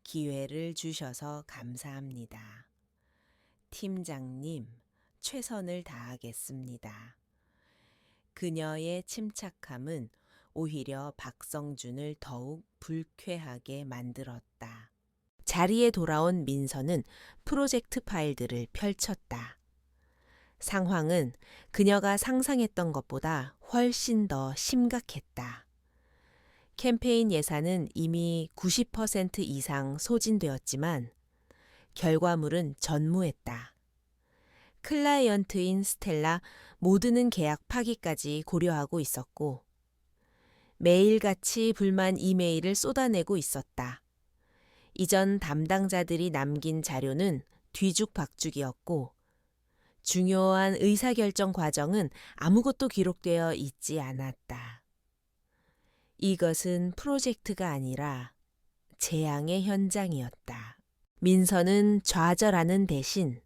기회를 주셔서 감사합니다. 팀장님, 최선을 다하겠습니다. 그녀의 침착함은 오히려 박성준을 더욱 불쾌하게 만들었다. 자리에 돌아온 민서는 프로젝트 파일들을 펼쳤다. 상황은 그녀가 상상했던 것보다 훨씬 더 심각했다. 캠페인 예산은 이미 90% 이상 소진되었지만 결과물은 전무했다. 클라이언트인 스텔라 모드는 계약 파기까지 고려하고 있었고 매일같이 불만 이메일을 쏟아내고 있었다. 이전 담당자들이 남긴 자료는 뒤죽박죽이었고 중요한 의사결정 과정은 아무것도 기록되어 있지 않았다. 이것은 프로젝트가 아니라 재앙의 현장이었다. 민서는 좌절하는 대신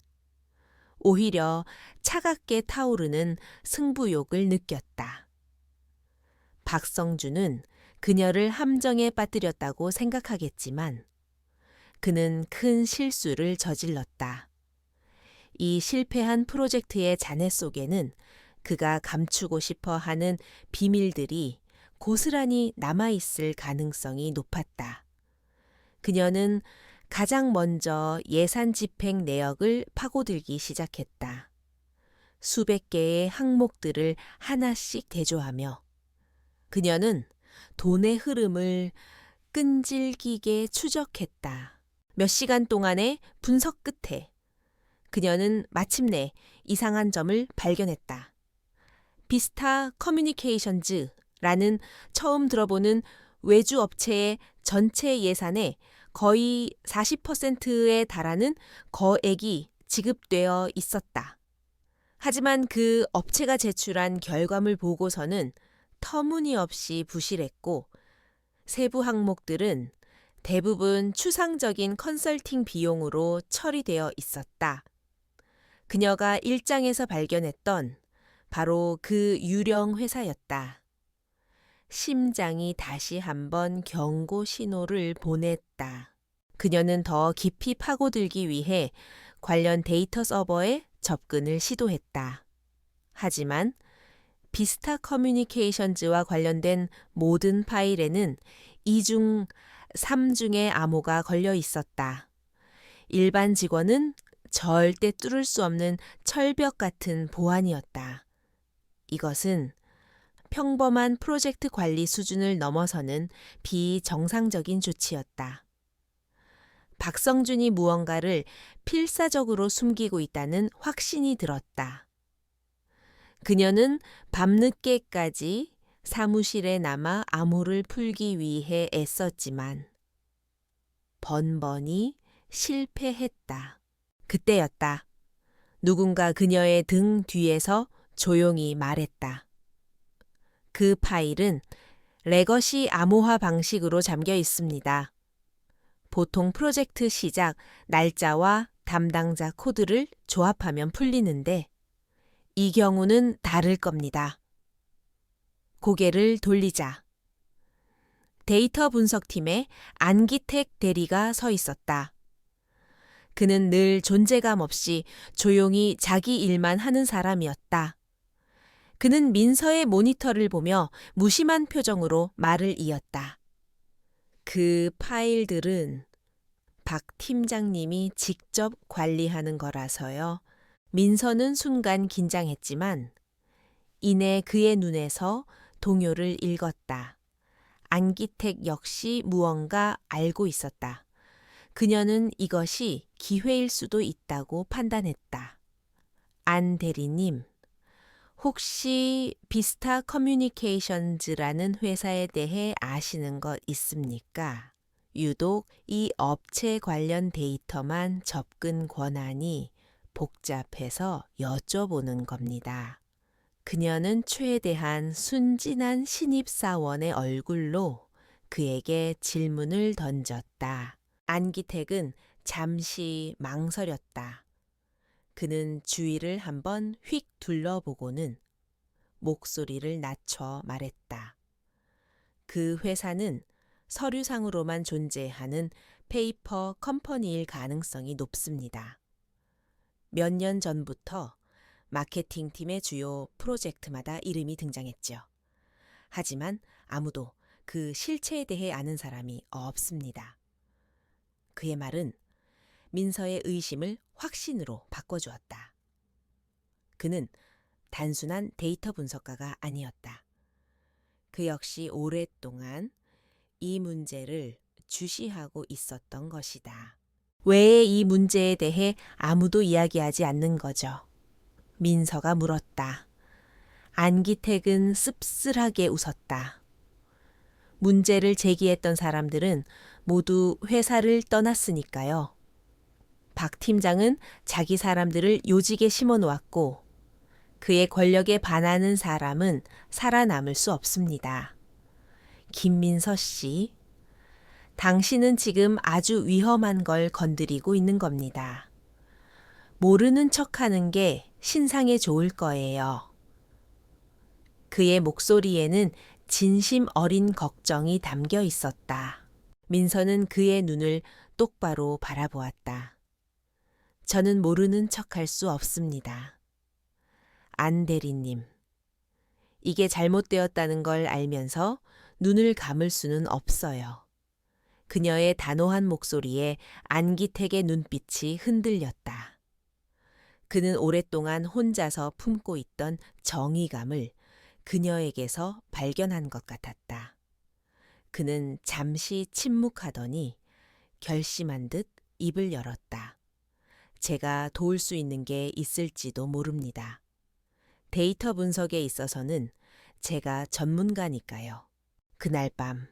오히려 차갑게 타오르는 승부욕을 느꼈다. 박성준은 그녀를 함정에 빠뜨렸다고 생각하겠지만 그는 큰 실수를 저질렀다. 이 실패한 프로젝트의 잔해 속에는 그가 감추고 싶어 하는 비밀들이 고스란히 남아있을 가능성이 높았다. 그녀는 가장 먼저 예산 집행 내역을 파고들기 시작했다. 수백 개의 항목들을 하나씩 대조하며 그녀는 돈의 흐름을 끈질기게 추적했다. 몇 시간 동안의 분석 끝에 그녀는 마침내 이상한 점을 발견했다. 비스타 커뮤니케이션즈라는 처음 들어보는 외주 업체의 전체 예산의 거의 40%에 달하는 거액이 지급되어 있었다. 하지만 그 업체가 제출한 결과물 보고서는 터무니없이 부실했고 세부 항목들은 대부분 추상적인 컨설팅 비용으로 처리되어 있었다. 그녀가 일장에서 발견했던 바로 그 유령 회사였다. 심장이 다시 한번 경고 신호를 보냈다. 그녀는 더 깊이 파고들기 위해 관련 데이터 서버에 접근을 시도했다. 하지만 비스타 커뮤니케이션즈와 관련된 모든 파일에는 2중, 3중의 암호가 걸려 있었다. 일반 직원은 절대 뚫을 수 없는 철벽 같은 보안이었다. 이것은 평범한 프로젝트 관리 수준을 넘어서는 비정상적인 조치였다. 박성준이 무언가를 필사적으로 숨기고 있다는 확신이 들었다. 그녀는 밤늦게까지 사무실에 남아 암호를 풀기 위해 애썼지만 번번이 실패했다. 그때였다. 누군가 그녀의 등 뒤에서 조용히 말했다. 그 파일은 레거시 암호화 방식으로 잠겨 있습니다. 보통 프로젝트 시작 날짜와 담당자 코드를 조합하면 풀리는데 이 경우는 다를 겁니다. 고개를 돌리자. 데이터 분석팀에 안기택 대리가 서 있었다. 그는 늘 존재감 없이 조용히 자기 일만 하는 사람이었다. 그는 민서의 모니터를 보며 무심한 표정으로 말을 이었다. 그 파일들은 박 팀장님이 직접 관리하는 거라서요. 민서는 순간 긴장했지만 이내 그의 눈에서 동요를 읽었다. 안기택 역시 무언가 알고 있었다. 그녀는 이것이 기회일 수도 있다고 판단했다. 안 대리님, 혹시 비스타 커뮤니케이션즈라는 회사에 대해 아시는 것 있습니까? 유독 이 업체 관련 데이터만 접근 권한이 복잡해서 여쭤보는 겁니다. 그녀는 최대한 순진한 신입사원의 얼굴로 그에게 질문을 던졌다. 안기택은 잠시 망설였다. 그는 주위를 한번 휙 둘러보고는 목소리를 낮춰 말했다. 그 회사는 서류상으로만 존재하는 페이퍼 컴퍼니일 가능성이 높습니다. 몇 년 전부터 마케팅팀의 주요 프로젝트마다 이름이 등장했죠. 하지만 아무도 그 실체에 대해 아는 사람이 없습니다. 그의 말은 민서의 의심을 확신으로 바꿔주었다. 그는 단순한 데이터 분석가가 아니었다. 그 역시 오랫동안 이 문제를 주시하고 있었던 것이다. 왜 이 문제에 대해 아무도 이야기하지 않는 거죠? 민서가 물었다. 안기택은 씁쓸하게 웃었다. 문제를 제기했던 사람들은 모두 회사를 떠났으니까요. 박 팀장은 자기 사람들을 요직에 심어 놓았고 그의 권력에 반하는 사람은 살아남을 수 없습니다. 김민서 씨, 당신은 지금 아주 위험한 걸 건드리고 있는 겁니다. 모르는 척하는 게 신상에 좋을 거예요. 그의 목소리에는 진심 어린 걱정이 담겨 있었다. 민서는 그의 눈을 똑바로 바라보았다. 저는 모르는 척할 수 없습니다. 안 대리님, 이게 잘못되었다는 걸 알면서 눈을 감을 수는 없어요. 그녀의 단호한 목소리에 안기택의 눈빛이 흔들렸다. 그는 오랫동안 혼자서 품고 있던 정의감을 그녀에게서 발견한 것 같았다. 그는 잠시 침묵하더니 결심한 듯 입을 열었다. 제가 도울 수 있는 게 있을지도 모릅니다. 데이터 분석에 있어서는 제가 전문가니까요. 그날 밤,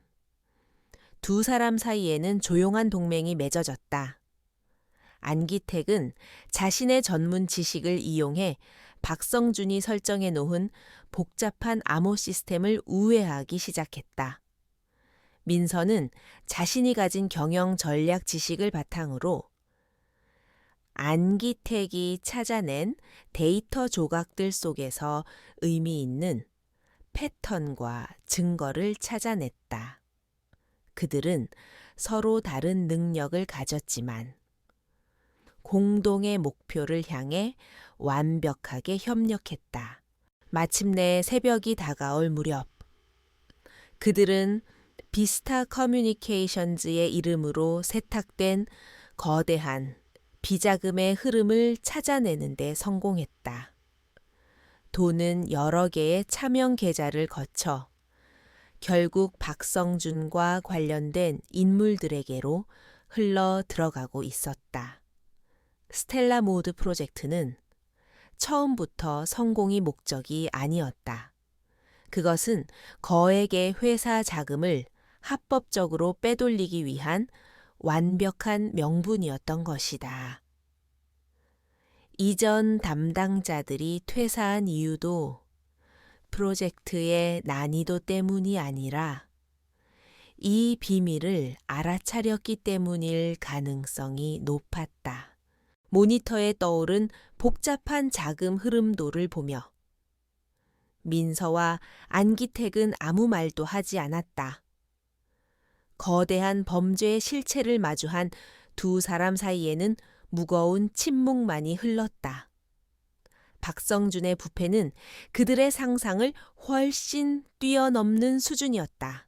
두 사람 사이에는 조용한 동맹이 맺어졌다. 안기택은 자신의 전문 지식을 이용해 박성준이 설정해 놓은 복잡한 암호 시스템을 우회하기 시작했다. 민서는 자신이 가진 경영 전략 지식을 바탕으로 안기택이 찾아낸 데이터 조각들 속에서 의미 있는 패턴과 증거를 찾아냈다. 그들은 서로 다른 능력을 가졌지만 공동의 목표를 향해 완벽하게 협력했다. 마침내 새벽이 다가올 무렵, 그들은 비스타 커뮤니케이션즈의 이름으로 세탁된 거대한 비자금의 흐름을 찾아내는 데 성공했다. 돈은 여러 개의 차명 계좌를 거쳐 결국 박성준과 관련된 인물들에게로 흘러 들어가고 있었다. 스텔라 모드 프로젝트는 처음부터 성공이 목적이 아니었다. 그것은 거액의 회사 자금을 합법적으로 빼돌리기 위한 완벽한 명분이었던 것이다. 이전 담당자들이 퇴사한 이유도 프로젝트의 난이도 때문이 아니라 이 비밀을 알아차렸기 때문일 가능성이 높았다. 모니터에 떠오른 복잡한 자금 흐름도를 보며 민서와 안기택은 아무 말도 하지 않았다. 거대한 범죄의 실체를 마주한 두 사람 사이에는 무거운 침묵만이 흘렀다. 박성준의 부패는 그들의 상상을 훨씬 뛰어넘는 수준이었다.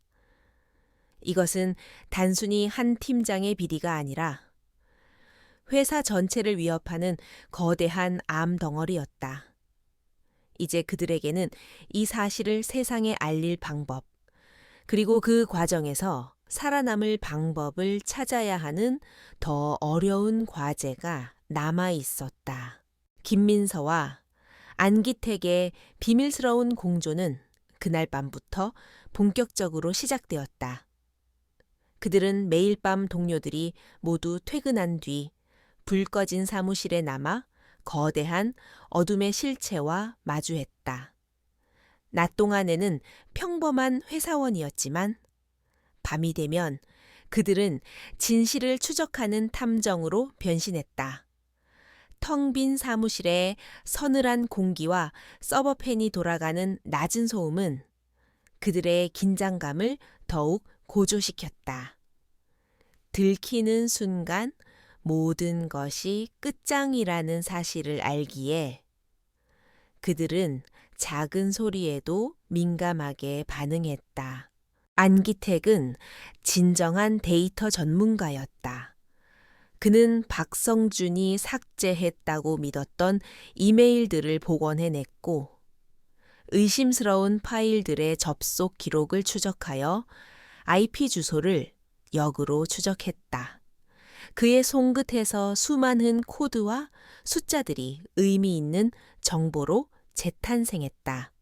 이것은 단순히 한 팀장의 비리가 아니라 회사 전체를 위협하는 거대한 암 덩어리였다. 이제 그들에게는 이 사실을 세상에 알릴 방법, 그리고 그 과정에서 살아남을 방법을 찾아야 하는 더 어려운 과제가 남아 있었다. 김민서와 안기택의 비밀스러운 공조는 그날 밤부터 본격적으로 시작되었다. 그들은 매일 밤 동료들이 모두 퇴근한 뒤 불 꺼진 사무실에 남아 거대한 어둠의 실체와 마주했다. 낮 동안에는 평범한 회사원이었지만 밤이 되면 그들은 진실을 추적하는 탐정으로 변신했다. 텅 빈 사무실에 서늘한 공기와 서버팬이 돌아가는 낮은 소음은 그들의 긴장감을 더욱 고조시켰다. 들키는 순간 모든 것이 끝장이라는 사실을 알기에 그들은 작은 소리에도 민감하게 반응했다. 안기택은 진정한 데이터 전문가였다. 그는 박성준이 삭제했다고 믿었던 이메일들을 복원해냈고 의심스러운 파일들의 접속 기록을 추적하여 IP 주소를 역으로 추적했다. 그의 손끝에서 수많은 코드와 숫자들이 의미 있는 정보로 재탄생했다.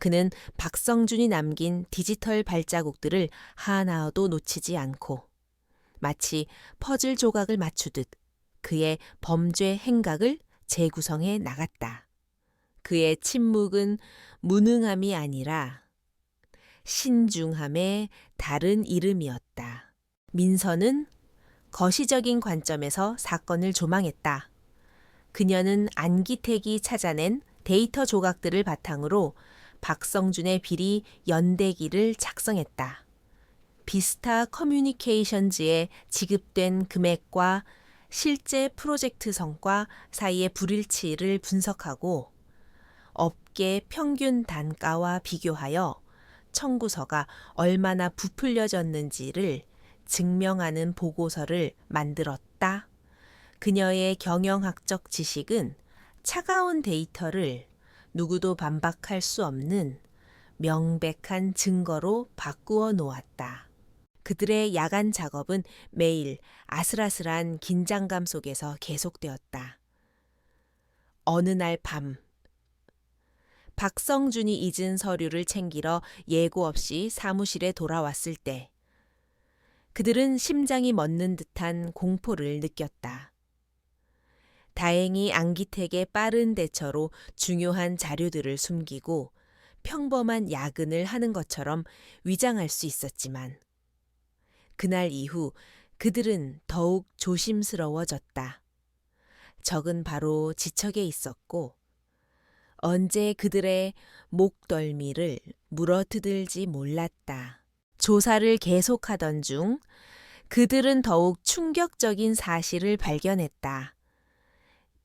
그는 박성준이 남긴 디지털 발자국들을 하나도 놓치지 않고 마치 퍼즐 조각을 맞추듯 그의 범죄 행각을 재구성해 나갔다. 그의 침묵은 무능함이 아니라 신중함의 다른 이름이었다. 민서는 거시적인 관점에서 사건을 조망했다. 그녀는 안기택이 찾아낸 데이터 조각들을 바탕으로 박성준의 비리 연대기를 작성했다. 비스타 커뮤니케이션즈에 지급된 금액과 실제 프로젝트 성과 사이의 불일치를 분석하고 업계 평균 단가와 비교하여 청구서가 얼마나 부풀려졌는지를 증명하는 보고서를 만들었다. 그녀의 경영학적 지식은 차가운 데이터를 누구도 반박할 수 없는 명백한 증거로 바꾸어 놓았다. 그들의 야간 작업은 매일 아슬아슬한 긴장감 속에서 계속되었다. 어느 날 밤, 박성준이 잊은 서류를 챙기러 예고 없이 사무실에 돌아왔을 때 그들은 심장이 멎는 듯한 공포를 느꼈다. 다행히 안기택의 빠른 대처로 중요한 자료들을 숨기고 평범한 야근을 하는 것처럼 위장할 수 있었지만 그날 이후 그들은 더욱 조심스러워졌다. 적은 바로 지척에 있었고 언제 그들의 목덜미를 물어뜯을지 몰랐다. 조사를 계속하던 중 그들은 더욱 충격적인 사실을 발견했다.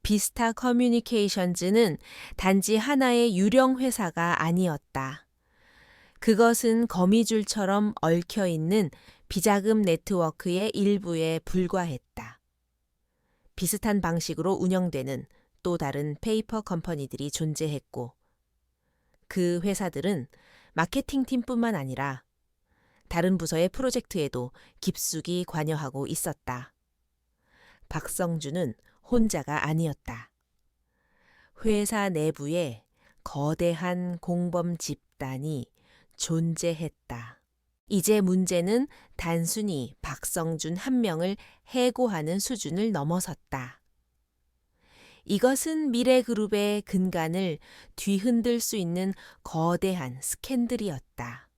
비스타 커뮤니케이션즈는 단지 하나의 유령 회사가 아니었다. 그것은 거미줄처럼 얽혀있는 비자금 네트워크의 일부에 불과했다. 비슷한 방식으로 운영되는 또 다른 페이퍼 컴퍼니들이 존재했고 그 회사들은 마케팅팀뿐만 아니라 다른 부서의 프로젝트에도 깊숙이 관여하고 있었다. 박성준은 혼자가 아니었다. 회사 내부에 거대한 공범 집단이 존재했다. 이제 문제는 단순히 박성준 한 명을 해고하는 수준을 넘어섰다. 이것은 미래그룹의 근간을 뒤흔들 수 있는 거대한 스캔들이었다.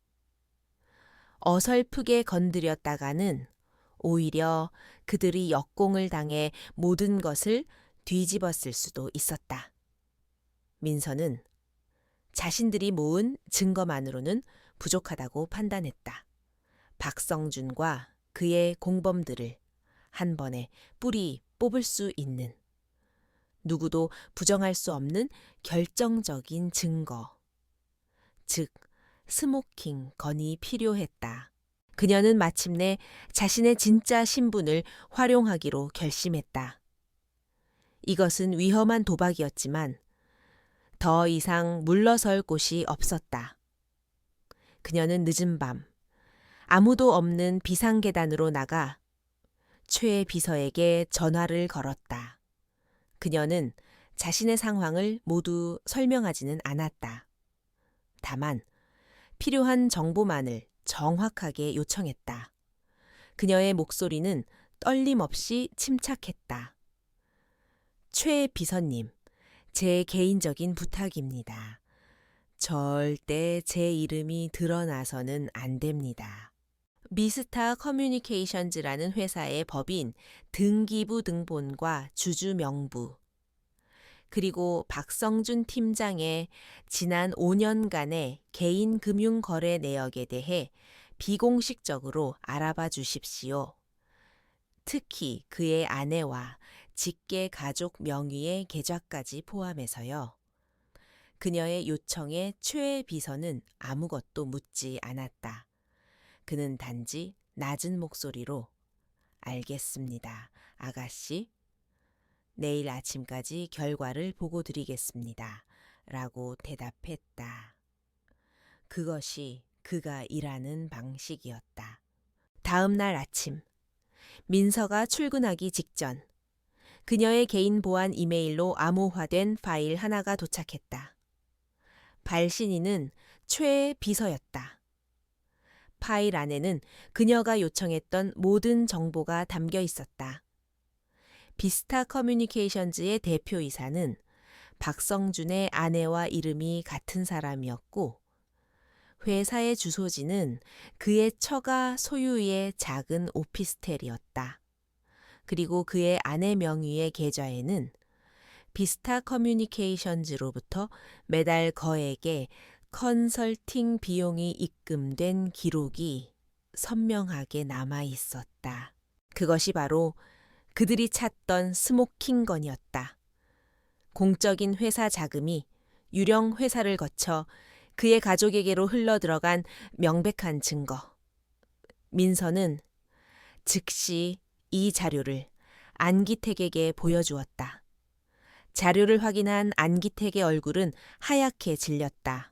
어설프게 건드렸다가는 오히려 그들이 역공을 당해 모든 것을 뒤집었을 수도 있었다. 민서는 자신들이 모은 증거만으로는 부족하다고 판단했다. 박성준과 그의 공범들을 한 번에 뿌리 뽑을 수 있는 누구도 부정할 수 없는 결정적인 증거, 즉 스모킹 건이 필요했다. 그녀는 마침내 자신의 진짜 신분을 활용하기로 결심했다. 이것은 위험한 도박이었지만 더 이상 물러설 곳이 없었다. 그녀는 늦은 밤 아무도 없는 비상계단으로 나가 최 비서에게 전화를 걸었다. 그녀는 자신의 상황을 모두 설명하지는 않았다. 다만 필요한 정보만을 정확하게 요청했다. 그녀의 목소리는 떨림없이 침착했다. 최 비서님, 제 개인적인 부탁입니다. 절대 제 이름이 드러나서는 안 됩니다. 미스타 커뮤니케이션즈라는 회사의 법인 등기부 등본과 주주 명부, 그리고 박성준 팀장의 지난 5년간의 개인 금융 거래 내역에 대해 비공식적으로 알아봐 주십시오. 특히 그의 아내와 직계 가족 명의의 계좌까지 포함해서요. 그녀의 요청에 최 비서는 아무것도 묻지 않았다. 그는 단지 낮은 목소리로 알겠습니다, 아가씨. 내일 아침까지 결과를 보고 드리겠습니다. 라고 대답했다. 그것이 그가 일하는 방식이었다. 다음 날 아침, 민서가 출근하기 직전, 그녀의 개인 보안 이메일로 암호화된 파일 하나가 도착했다. 발신인은 최의 비서였다. 파일 안에는 그녀가 요청했던 모든 정보가 담겨 있었다. 비스타 커뮤니케이션즈의 대표이사는 박성준의 아내와 이름이 같은 사람이었고, 회사의 주소지는 그의 처가 소유의 작은 오피스텔이었다. 그리고 그의 아내 명의의 계좌에는 비스타 커뮤니케이션즈로부터 매달 거액의 컨설팅 비용이 입금된 기록이 선명하게 남아 있었다. 그것이 바로 그들이 찾던 스모킹건이었다. 공적인 회사 자금이 유령 회사를 거쳐 그의 가족에게로 흘러들어간 명백한 증거. 민서는 즉시 이 자료를 안기택에게 보여주었다. 자료를 확인한 안기택의 얼굴은 하얗게 질렸다.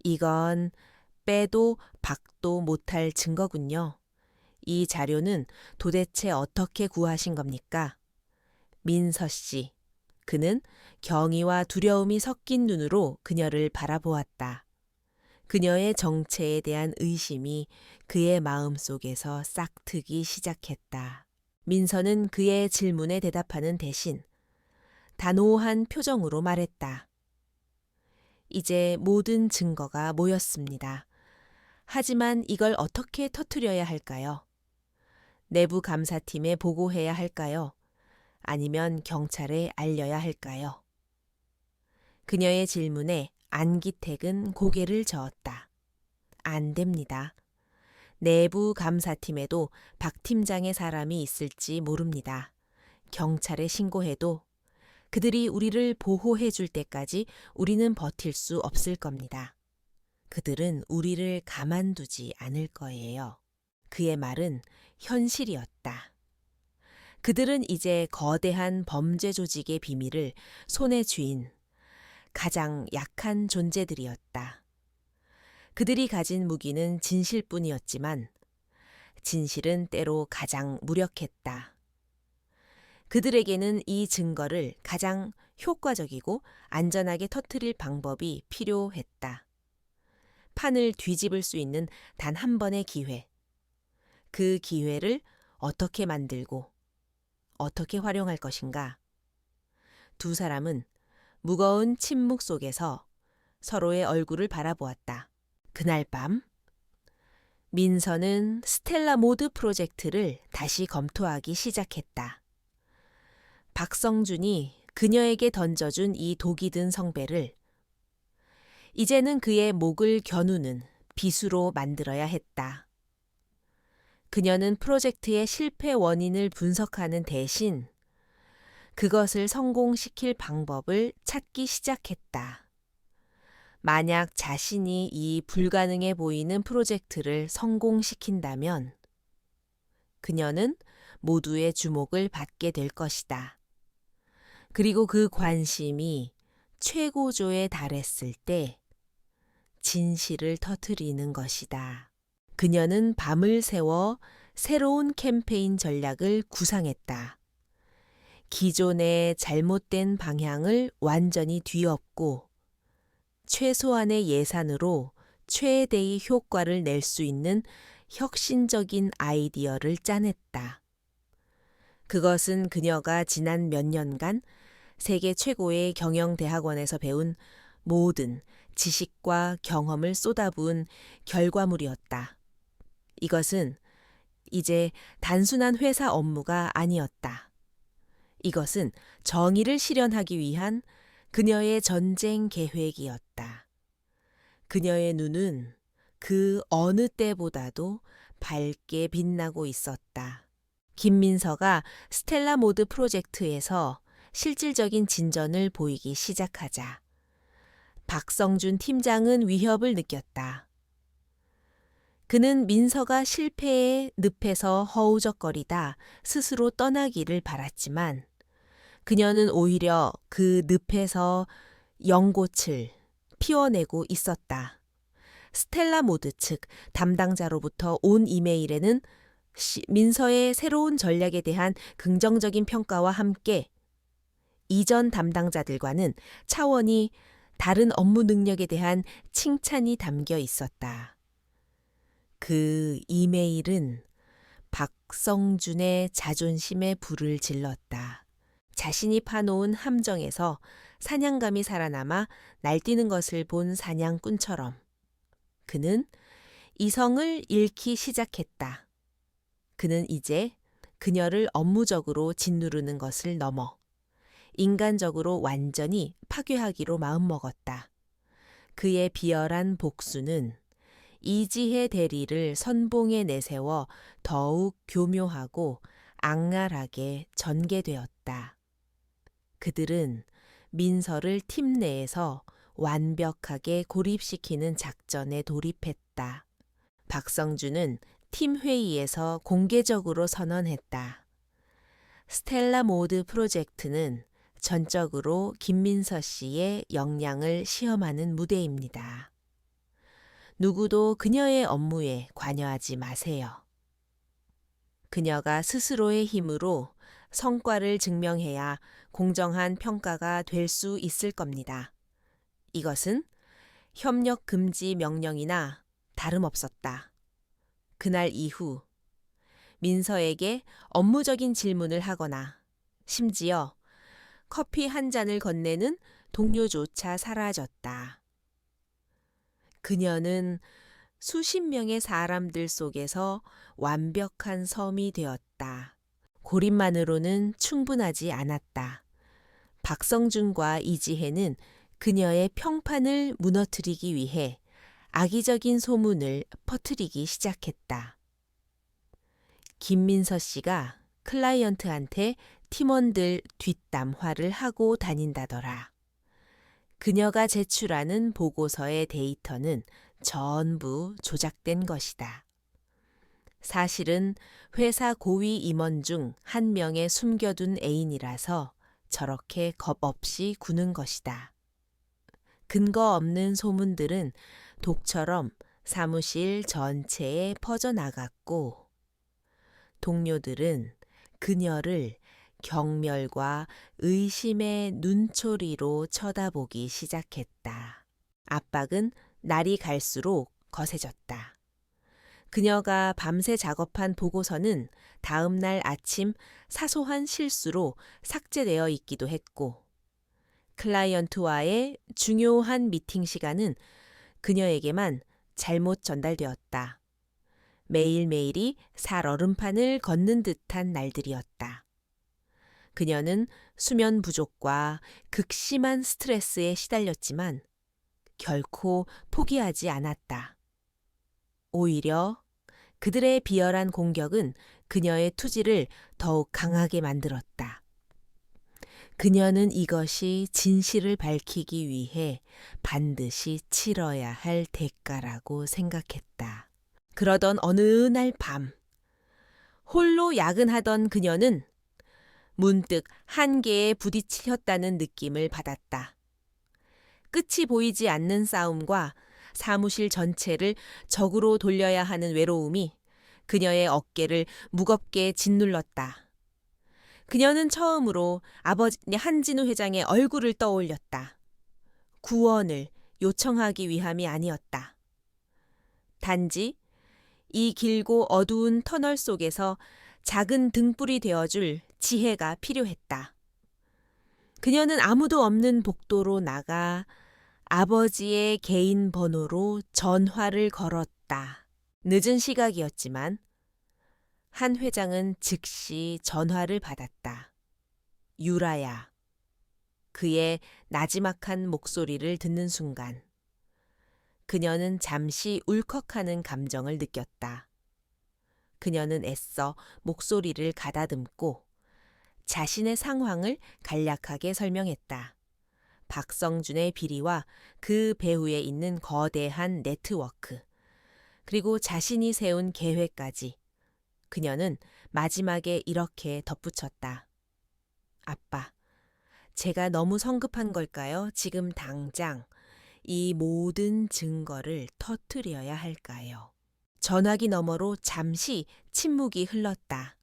이건 빼도 박도 못할 증거군요. 이 자료는 도대체 어떻게 구하신 겁니까? 민서 씨. 그는 경의와 두려움이 섞인 눈으로 그녀를 바라보았다. 그녀의 정체에 대한 의심이 그의 마음속에서 싹트기 시작했다. 민서는 그의 질문에 대답하는 대신 단호한 표정으로 말했다. 이제 모든 증거가 모였습니다. 하지만 이걸 어떻게 터뜨려야 할까요? 내부 감사팀에 보고해야 할까요? 아니면 경찰에 알려야 할까요? 그녀의 질문에 안기택은 고개를 저었다. 안 됩니다. 내부 감사팀에도 박 팀장의 사람이 있을지 모릅니다. 경찰에 신고해도 그들이 우리를 보호해 줄 때까지 우리는 버틸 수 없을 겁니다. 그들은 우리를 가만두지 않을 거예요. 그의 말은 현실이었다. 그들은 이제 거대한 범죄 조직의 비밀을 손에 쥐인 가장 약한 존재들이었다. 그들이 가진 무기는 진실뿐이었지만 진실은 때로 가장 무력했다. 그들에게는 이 증거를 가장 효과적이고 안전하게 터뜨릴 방법이 필요했다. 판을 뒤집을 수 있는 단 한 번의 기회. 그 기회를 어떻게 만들고 어떻게 활용할 것인가? 두 사람은 무거운 침묵 속에서 서로의 얼굴을 바라보았다. 그날 밤 민서는 스텔라 모드 프로젝트를 다시 검토하기 시작했다. 박성준이 그녀에게 던져준 이 독이 든 성배를 이제는 그의 목을 겨누는 비수로 만들어야 했다. 그녀는 프로젝트의 실패 원인을 분석하는 대신 그것을 성공시킬 방법을 찾기 시작했다. 만약 자신이 이 불가능해 보이는 프로젝트를 성공시킨다면 그녀는 모두의 주목을 받게 될 것이다. 그리고 그 관심이 최고조에 달했을 때 진실을 터뜨리는 것이다. 그녀는 밤을 새워 새로운 캠페인 전략을 구상했다. 기존의 잘못된 방향을 완전히 뒤엎고 최소한의 예산으로 최대의 효과를 낼 수 있는 혁신적인 아이디어를 짜냈다. 그것은 그녀가 지난 몇 년간 세계 최고의 경영대학원에서 배운 모든 지식과 경험을 쏟아부은 결과물이었다. 이것은 이제 단순한 회사 업무가 아니었다. 이것은 정의를 실현하기 위한 그녀의 전쟁 계획이었다. 그녀의 눈은 그 어느 때보다도 밝게 빛나고 있었다. 김민서가 스텔라 모드 프로젝트에서 실질적인 진전을 보이기 시작하자 박성준 팀장은 위협을 느꼈다. 그는 민서가 실패의 늪에서 허우적거리다 스스로 떠나기를 바랐지만 그녀는 오히려 그 늪에서 연꽃을 피워내고 있었다. 스텔라 모드 측 담당자로부터 온 이메일에는 민서의 새로운 전략에 대한 긍정적인 평가와 함께 이전 담당자들과는 차원이 다른 업무 능력에 대한 칭찬이 담겨 있었다. 그 이메일은 박성준의 자존심에 불을 질렀다. 자신이 파놓은 함정에서 사냥감이 살아남아 날뛰는 것을 본 사냥꾼처럼 그는 이성을 잃기 시작했다. 그는 이제 그녀를 업무적으로 짓누르는 것을 넘어 인간적으로 완전히 파괴하기로 마음먹었다. 그의 비열한 복수는 이지혜 대리를 선봉에 내세워 더욱 교묘하고 악랄하게 전개되었다. 그들은 민서를 팀 내에서 완벽하게 고립시키는 작전에 돌입했다. 박성준은 팀 회의에서 공개적으로 선언했다. 스텔라 모드 프로젝트는 전적으로 김민서 씨의 역량을 시험하는 무대입니다. 누구도 그녀의 업무에 관여하지 마세요. 그녀가 스스로의 힘으로 성과를 증명해야 공정한 평가가 될 수 있을 겁니다. 이것은 협력 금지 명령이나 다름없었다. 그날 이후 민서에게 업무적인 질문을 하거나 심지어 커피 한 잔을 건네는 동료조차 사라졌다. 그녀는 수십 명의 사람들 속에서 완벽한 섬이 되었다. 고립만으로는 충분하지 않았다. 박성준과 이지혜는 그녀의 평판을 무너뜨리기 위해 악의적인 소문을 퍼뜨리기 시작했다. 김민서 씨가 클라이언트한테 팀원들 뒷담화를 하고 다닌다더라. 그녀가 제출하는 보고서의 데이터는 전부 조작된 것이다. 사실은 회사 고위 임원 중 한 명의 숨겨둔 애인이라서 저렇게 겁 없이 구는 것이다. 근거 없는 소문들은 독처럼 사무실 전체에 퍼져나갔고 동료들은 그녀를 경멸과 의심의 눈초리로 쳐다보기 시작했다. 압박은 날이 갈수록 거세졌다. 그녀가 밤새 작업한 보고서는 다음 날 아침 사소한 실수로 삭제되어 있기도 했고 클라이언트와의 중요한 미팅 시간은 그녀에게만 잘못 전달되었다. 매일매일이 살얼음판을 걷는 듯한 날들이었다. 그녀는 수면 부족과 극심한 스트레스에 시달렸지만 결코 포기하지 않았다. 오히려 그들의 비열한 공격은 그녀의 투지를 더욱 강하게 만들었다. 그녀는 이것이 진실을 밝히기 위해 반드시 치러야 할 대가라고 생각했다. 그러던 어느 날 밤, 홀로 야근하던 그녀는 문득 한계에 부딪혔다는 느낌을 받았다. 끝이 보이지 않는 싸움과 사무실 전체를 적으로 돌려야 하는 외로움이 그녀의 어깨를 무겁게 짓눌렀다. 그녀는 처음으로 아버지 한진우 회장의 얼굴을 떠올렸다. 구원을 요청하기 위함이 아니었다. 단지 이 길고 어두운 터널 속에서 작은 등불이 되어줄 지혜가 필요했다. 그녀는 아무도 없는 복도로 나가 아버지의 개인 번호로 전화를 걸었다. 늦은 시각이었지만 한 회장은 즉시 전화를 받았다. 유라야. 그의 나지막한 목소리를 듣는 순간 그녀는 잠시 울컥하는 감정을 느꼈다. 그녀는 애써 목소리를 가다듬고 자신의 상황을 간략하게 설명했다. 박성준의 비리와 그 배후에 있는 거대한 네트워크, 그리고 자신이 세운 계획까지. 그녀는 마지막에 이렇게 덧붙였다. 아빠, 제가 너무 성급한 걸까요? 지금 당장 이 모든 증거를 터뜨려야 할까요? 전화기 너머로 잠시 침묵이 흘렀다.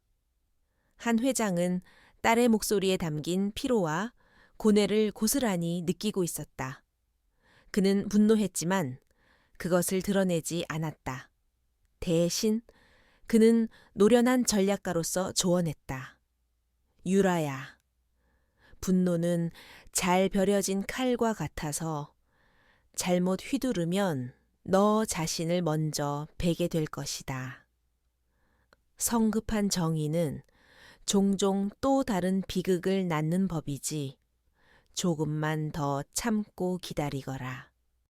한 회장은 딸의 목소리에 담긴 피로와 고뇌를 고스란히 느끼고 있었다. 그는 분노했지만 그것을 드러내지 않았다. 대신 그는 노련한 전략가로서 조언했다. 유라야, 분노는 잘 벼려진 칼과 같아서 잘못 휘두르면 너 자신을 먼저 베게 될 것이다. 성급한 정의는 종종 또 다른 비극을 낳는 법이지. 조금만 더 참고 기다리거라.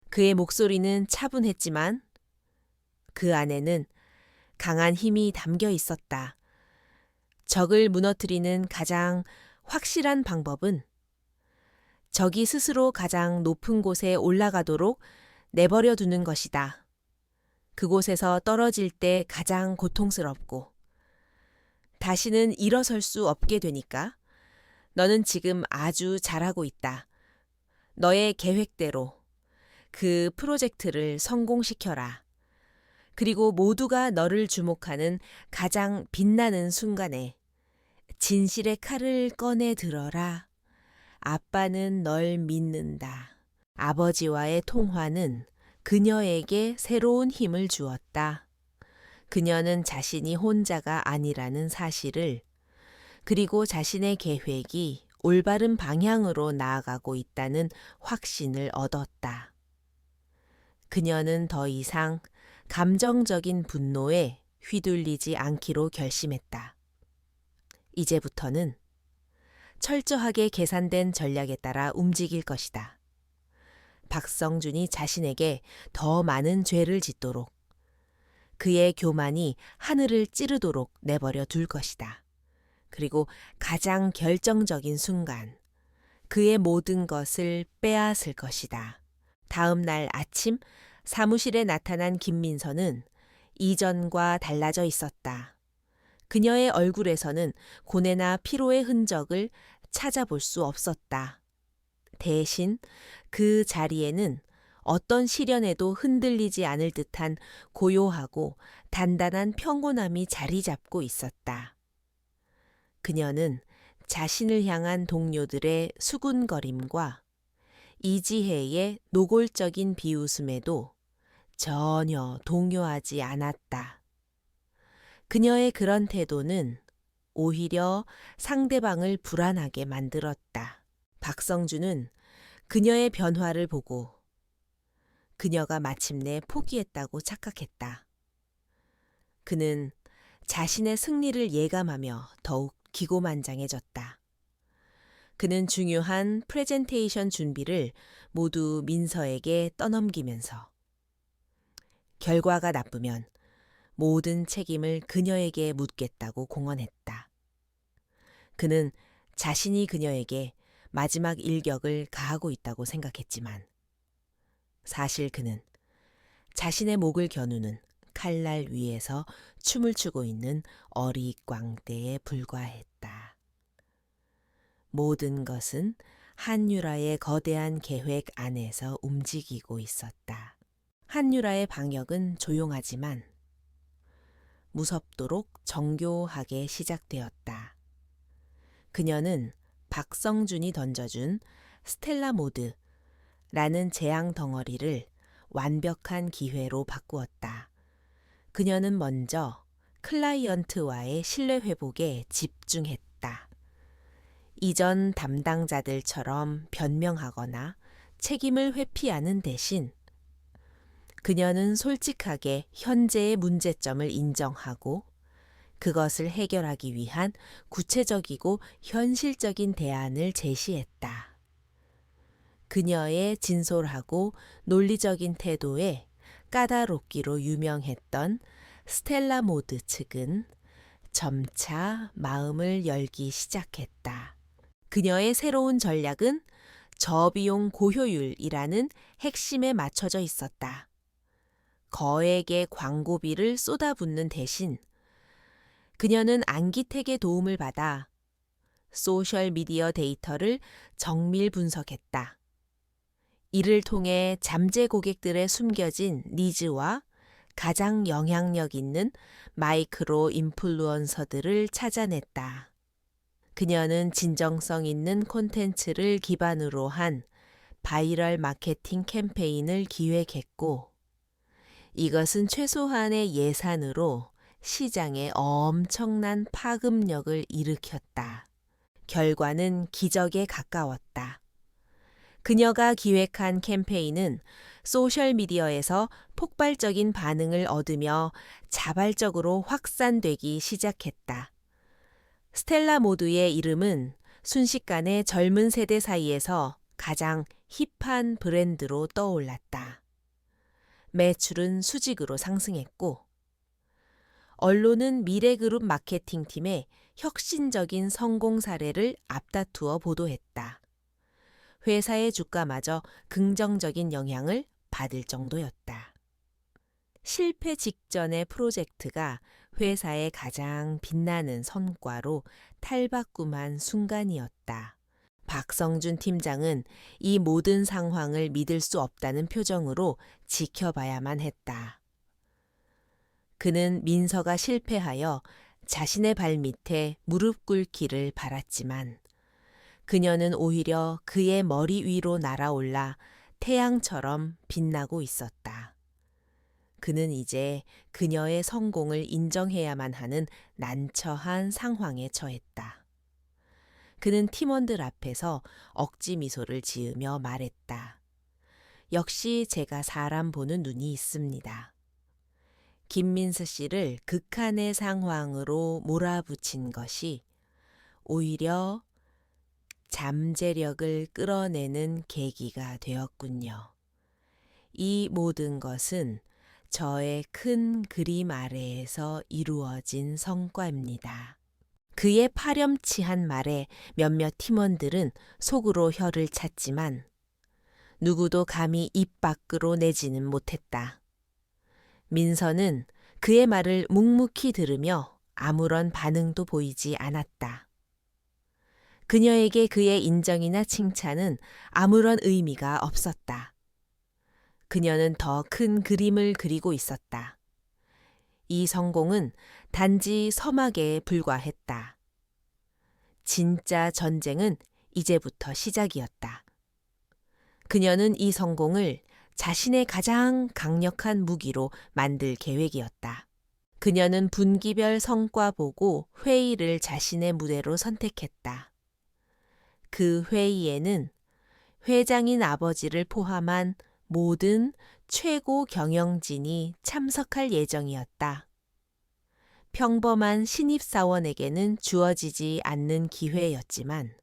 그의 목소리는 차분했지만 그 안에는 강한 힘이 담겨 있었다. 적을 무너뜨리는 가장 확실한 방법은 적이 스스로 가장 높은 곳에 올라가도록 내버려 두는 것이다. 그곳에서 떨어질 때 가장 고통스럽고 다시는 일어설 수 없게 되니까 너는 지금 아주 잘하고 있다. 너의 계획대로 그 프로젝트를 성공시켜라. 그리고 모두가 너를 주목하는 가장 빛나는 순간에 진실의 칼을 꺼내 들어라. 아빠는 널 믿는다. 아버지와의 통화는 그녀에게 새로운 힘을 주었다. 그녀는 자신이 혼자가 아니라는 사실을, 그리고 자신의 계획이 올바른 방향으로 나아가고 있다는 확신을 얻었다. 그녀는 더 이상 감정적인 분노에 휘둘리지 않기로 결심했다. 이제부터는 철저하게 계산된 전략에 따라 움직일 것이다. 박성준이 자신에게 더 많은 죄를 짓도록, 그의 교만이 하늘을 찌르도록 내버려 둘 것이다. 그리고 가장 결정적인 순간, 그의 모든 것을 빼앗을 것이다. 다음 날 아침 사무실에 나타난 김민서는 이전과 달라져 있었다. 그녀의 얼굴에서는 고뇌나 피로의 흔적을 찾아볼 수 없었다. 대신 그 자리에는 어떤 시련에도 흔들리지 않을 듯한 고요하고 단단한 평온함이 자리 잡고 있었다. 그녀는 자신을 향한 동료들의 수군거림과 이지혜의 노골적인 비웃음에도 전혀 동요하지 않았다. 그녀의 그런 태도는 오히려 상대방을 불안하게 만들었다. 박성준은 그녀의 변화를 보고 그녀가 마침내 포기했다고 착각했다. 그는 자신의 승리를 예감하며 더욱 기고만장해졌다. 그는 중요한 프레젠테이션 준비를 모두 민서에게 떠넘기면서 결과가 나쁘면 모든 책임을 그녀에게 묻겠다고 공언했다. 그는 자신이 그녀에게 마지막 일격을 가하고 있다고 생각했지만 사실 그는 자신의 목을 겨누는 칼날 위에서 춤을 추고 있는 어리광대에 불과했다. 모든 것은 한유라의 거대한 계획 안에서 움직이고 있었다. 한유라의 방역은 조용하지만 무섭도록 정교하게 시작되었다. 그녀는 박성준이 던져준 스텔라 모드라는 재앙 덩어리를 완벽한 기회로 바꾸었다. 그녀는 먼저 클라이언트와의 신뢰 회복에 집중했다. 이전 담당자들처럼 변명하거나 책임을 회피하는 대신 그녀는 솔직하게 현재의 문제점을 인정하고 그것을 해결하기 위한 구체적이고 현실적인 대안을 제시했다. 그녀의 진솔하고 논리적인 태도에 까다롭기로 유명했던 스텔라 모드 측은 점차 마음을 열기 시작했다. 그녀의 새로운 전략은 저비용 고효율이라는 핵심에 맞춰져 있었다. 거액의 광고비를 쏟아붓는 대신 그녀는 안기택의 도움을 받아 소셜미디어 데이터를 정밀 분석했다. 이를 통해 잠재 고객들의 숨겨진 니즈와 가장 영향력 있는 마이크로 인플루언서들을 찾아냈다. 그녀는 진정성 있는 콘텐츠를 기반으로 한 바이럴 마케팅 캠페인을 기획했고 이것은 최소한의 예산으로 시장에 엄청난 파급력을 일으켰다. 결과는 기적에 가까웠다. 그녀가 기획한 캠페인은 소셜미디어에서 폭발적인 반응을 얻으며 자발적으로 확산되기 시작했다. 스텔라 모드의 이름은 순식간에 젊은 세대 사이에서 가장 힙한 브랜드로 떠올랐다. 매출은 수직으로 상승했고 언론은 미래그룹 마케팅팀의 혁신적인 성공 사례를 앞다투어 보도했다. 회사의 주가마저 긍정적인 영향을 받을 정도였다. 실패 직전의 프로젝트가 회사의 가장 빛나는 성과로 탈바꿈한 순간이었다. 박성준 팀장은 이 모든 상황을 믿을 수 없다는 표정으로 지켜봐야만 했다. 그는 민서가 실패하여 자신의 발밑에 무릎 꿇기를 바랐지만 그녀는 오히려 그의 머리 위로 날아올라 태양처럼 빛나고 있었다. 그는 이제 그녀의 성공을 인정해야만 하는 난처한 상황에 처했다. 그는 팀원들 앞에서 억지 미소를 지으며 말했다. 역시 제가 사람 보는 눈이 있습니다. 김민수 씨를 극한의 상황으로 몰아붙인 것이 오히려 잠재력을 끌어내는 계기가 되었군요. 이 모든 것은 저의 큰 그림 아래에서 이루어진 성과입니다. 그의 파렴치한 말에 몇몇 팀원들은 속으로 혀를 찼지만 누구도 감히 입 밖으로 내지는 못했다. 민서는 그의 말을 묵묵히 들으며 아무런 반응도 보이지 않았다. 그녀에게 그의 인정이나 칭찬은 아무런 의미가 없었다. 그녀는 더 큰 그림을 그리고 있었다. 이 성공은 단지 서막에 불과했다. 진짜 전쟁은 이제부터 시작이었다. 그녀는 이 성공을 자신의 가장 강력한 무기로 만들 계획이었다. 그녀는 분기별 성과 보고 회의를 자신의 무대로 선택했다. 그 회의에는 회장인 아버지를 포함한 모든 최고 경영진이 참석할 예정이었다. 평범한 신입사원에게는 주어지지 않는 기회였지만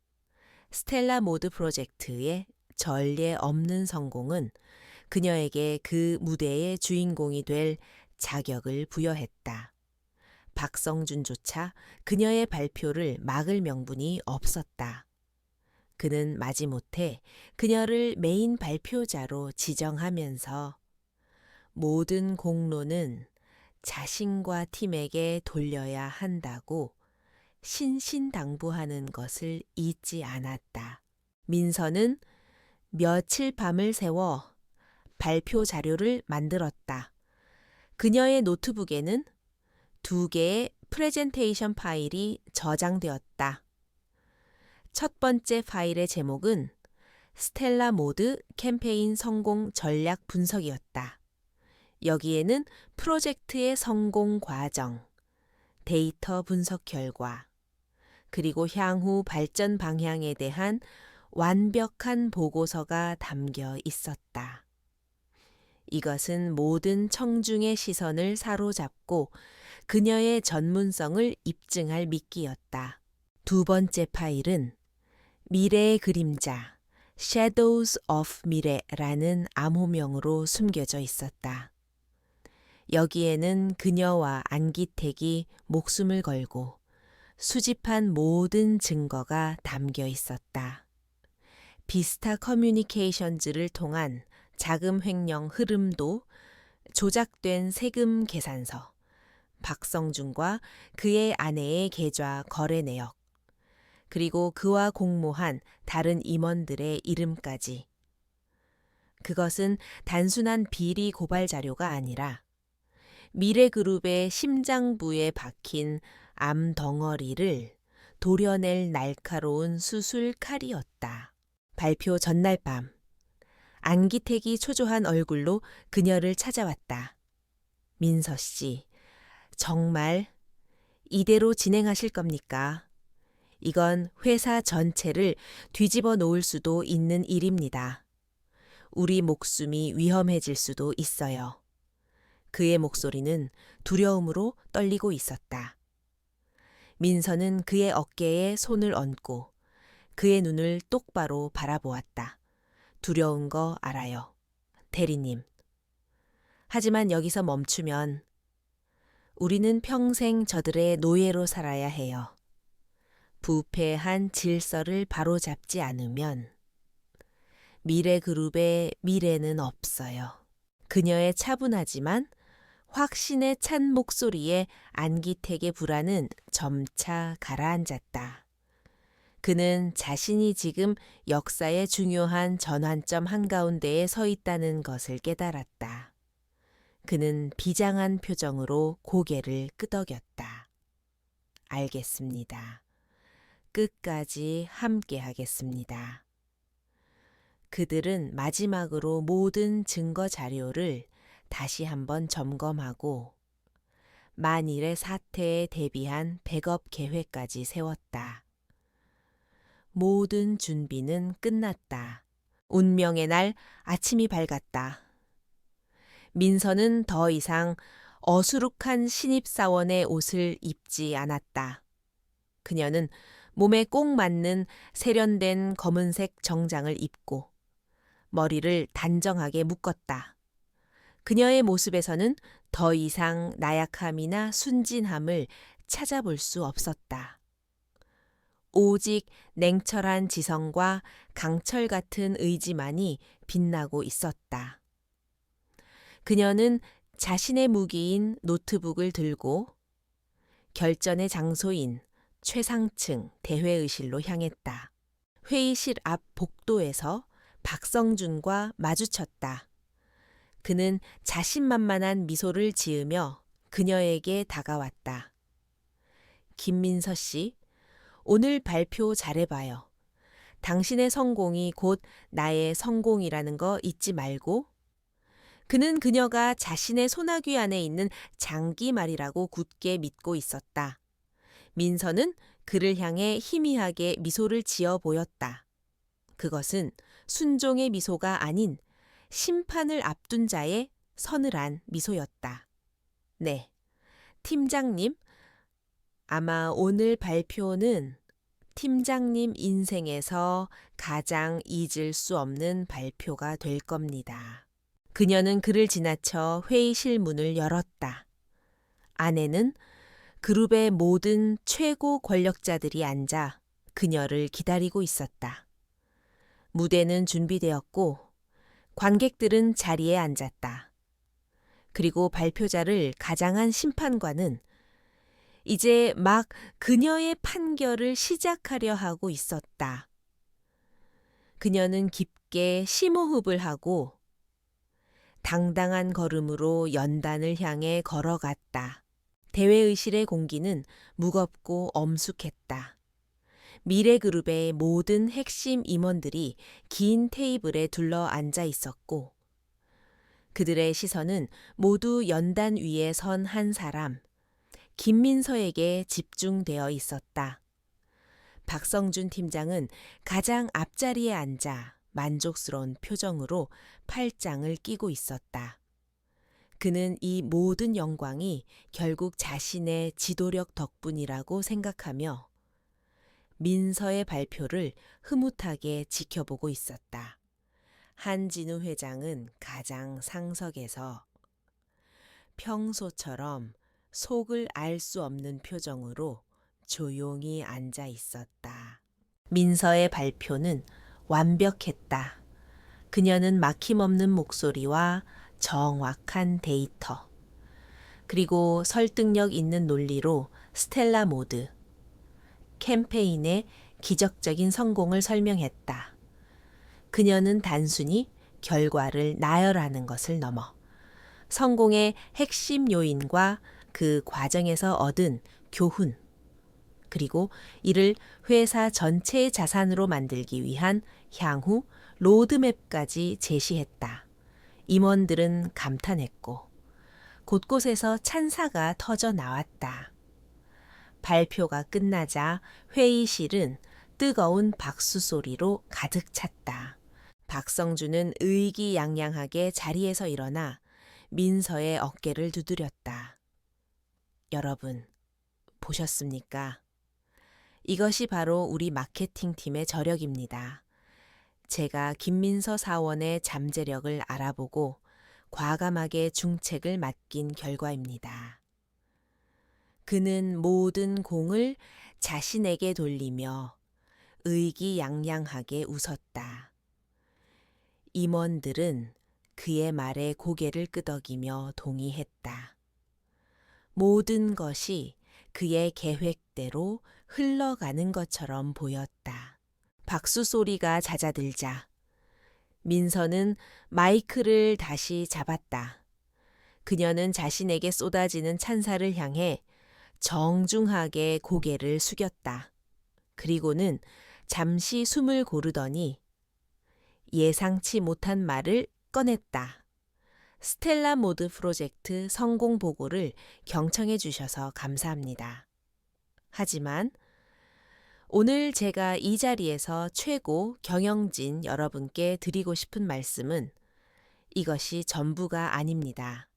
스텔라 모드 프로젝트의 전례 없는 성공은 그녀에게 그 무대의 주인공이 될 자격을 부여했다. 박성준조차 그녀의 발표를 막을 명분이 없었다. 그는 마지못해 그녀를 메인 발표자로 지정하면서 모든 공로는 자신과 팀에게 돌려야 한다고 신신당부하는 것을 잊지 않았다. 민서는 며칠 밤을 새워 발표 자료를 만들었다. 그녀의 노트북에는 2개의 프레젠테이션 파일이 저장되었다. 첫 번째 파일의 제목은 스텔라 모드 캠페인 성공 전략 분석이었다. 여기에는 프로젝트의 성공 과정, 데이터 분석 결과, 그리고 향후 발전 방향에 대한 완벽한 보고서가 담겨 있었다. 이것은 모든 청중의 시선을 사로잡고 그녀의 전문성을 입증할 미끼였다. 두 번째 파일은 미래의 그림자, Shadows of 미래라는 암호명으로 숨겨져 있었다. 여기에는 그녀와 안기택이 목숨을 걸고 수집한 모든 증거가 담겨 있었다. 비스타 커뮤니케이션즈를 통한 자금 횡령 흐름도, 조작된 세금 계산서, 박성준과 그의 아내의 계좌 거래 내역, 그리고 그와 공모한 다른 임원들의 이름까지. 그것은 단순한 비리 고발 자료가 아니라 미래그룹의 심장부에 박힌 암 덩어리를 도려낼 날카로운 수술 칼이었다. 발표 전날 밤 안기택이 초조한 얼굴로 그녀를 찾아왔다. 민서 씨, 정말 이대로 진행하실 겁니까? 이건 회사 전체를 뒤집어 놓을 수도 있는 일입니다. 우리 목숨이 위험해질 수도 있어요. 그의 목소리는 두려움으로 떨리고 있었다. 민서는 그의 어깨에 손을 얹고 그의 눈을 똑바로 바라보았다. 두려운 거 알아요. 대리님. 하지만 여기서 멈추면 우리는 평생 저들의 노예로 살아야 해요. 부패한 질서를 바로잡지 않으면 미래그룹의 미래는 없어요. 그녀의 차분하지만 확신에 찬 목소리에 안기택의 불안은 점차 가라앉았다. 그는 자신이 지금 역사의 중요한 전환점 한가운데에 서 있다는 것을 깨달았다. 그는 비장한 표정으로 고개를 끄덕였다. 알겠습니다. 끝까지 함께 하겠습니다. 그들은 마지막으로 모든 증거 자료를 다시 한번 점검하고 만일의 사태에 대비한 백업 계획까지 세웠다. 모든 준비는 끝났다. 운명의 날 아침이 밝았다. 민서는 더 이상 어수룩한 신입사원의 옷을 입지 않았다. 그녀는 몸에 꼭 맞는 세련된 검은색 정장을 입고 머리를 단정하게 묶었다. 그녀의 모습에서는 더 이상 나약함이나 순진함을 찾아볼 수 없었다. 오직 냉철한 지성과 강철 같은 의지만이 빛나고 있었다. 그녀는 자신의 무기인 노트북을 들고 결전의 장소인 최상층 대회의실로 향했다. 회의실 앞 복도에서 박성준과 마주쳤다. 그는 자신만만한 미소를 지으며 그녀에게 다가왔다. 김민서 씨, 오늘 발표 잘해봐요. 당신의 성공이 곧 나의 성공이라는 거 잊지 말고. 그는 그녀가 자신의 소나귀 안에 있는 장기말이라고 굳게 믿고 있었다. 민서는 그를 향해 희미하게 미소를 지어 보였다. 그것은 순종의 미소가 아닌 심판을 앞둔 자의 서늘한 미소였다. 네, 팀장님, 아마 오늘 발표는 팀장님 인생에서 가장 잊을 수 없는 발표가 될 겁니다. 그녀는 그를 지나쳐 회의실 문을 열었다. 안에는 그룹의 모든 최고 권력자들이 앉아 그녀를 기다리고 있었다. 무대는 준비되었고 관객들은 자리에 앉았다. 그리고 발표자를 가장한 심판관은 이제 막 그녀의 판결을 시작하려 하고 있었다. 그녀는 깊게 심호흡을 하고 당당한 걸음으로 연단을 향해 걸어갔다. 대회의실의 공기는 무겁고 엄숙했다. 미래그룹의 모든 핵심 임원들이 긴 테이블에 둘러 앉아 있었고 그들의 시선은 모두 연단 위에 선 한 사람, 김민서에게 집중되어 있었다. 박성준 팀장은 가장 앞자리에 앉아 만족스러운 표정으로 팔짱을 끼고 있었다. 그는 이 모든 영광이 결국 자신의 지도력 덕분이라고 생각하며 민서의 발표를 흐뭇하게 지켜보고 있었다. 한진우 회장은 가장 상석에서 평소처럼 속을 알 수 없는 표정으로 조용히 앉아 있었다. 민서의 발표는 완벽했다. 그녀는 막힘없는 목소리와 정확한 데이터, 그리고 설득력 있는 논리로 스텔라 모드, 캠페인의 기적적인 성공을 설명했다. 그녀는 단순히 결과를 나열하는 것을 넘어 성공의 핵심 요인과 그 과정에서 얻은 교훈, 그리고 이를 회사 전체의 자산으로 만들기 위한 향후 로드맵까지 제시했다. 임원들은 감탄했고 곳곳에서 찬사가 터져 나왔다. 발표가 끝나자 회의실은 뜨거운 박수 소리로 가득 찼다. 박성준은 의기양양하게 자리에서 일어나 민서의 어깨를 두드렸다. 여러분, 보셨습니까? 이것이 바로 우리 마케팅팀의 저력입니다. 제가 김민서 사원의 잠재력을 알아보고 과감하게 중책을 맡긴 결과입니다. 그는 모든 공을 자신에게 돌리며 의기양양하게 웃었다. 임원들은 그의 말에 고개를 끄덕이며 동의했다. 모든 것이 그의 계획대로 흘러가는 것처럼 보였다. 박수 소리가 잦아들자 민서는 마이크를 다시 잡았다. 그녀는 자신에게 쏟아지는 찬사를 향해 정중하게 고개를 숙였다. 그리고는 잠시 숨을 고르더니 예상치 못한 말을 꺼냈다. 스텔라 모드 프로젝트 성공 보고를 경청해 주셔서 감사합니다. 하지만 오늘 제가 이 자리에서 최고 경영진 여러분께 드리고 싶은 말씀은 이것이 전부가 아닙니다.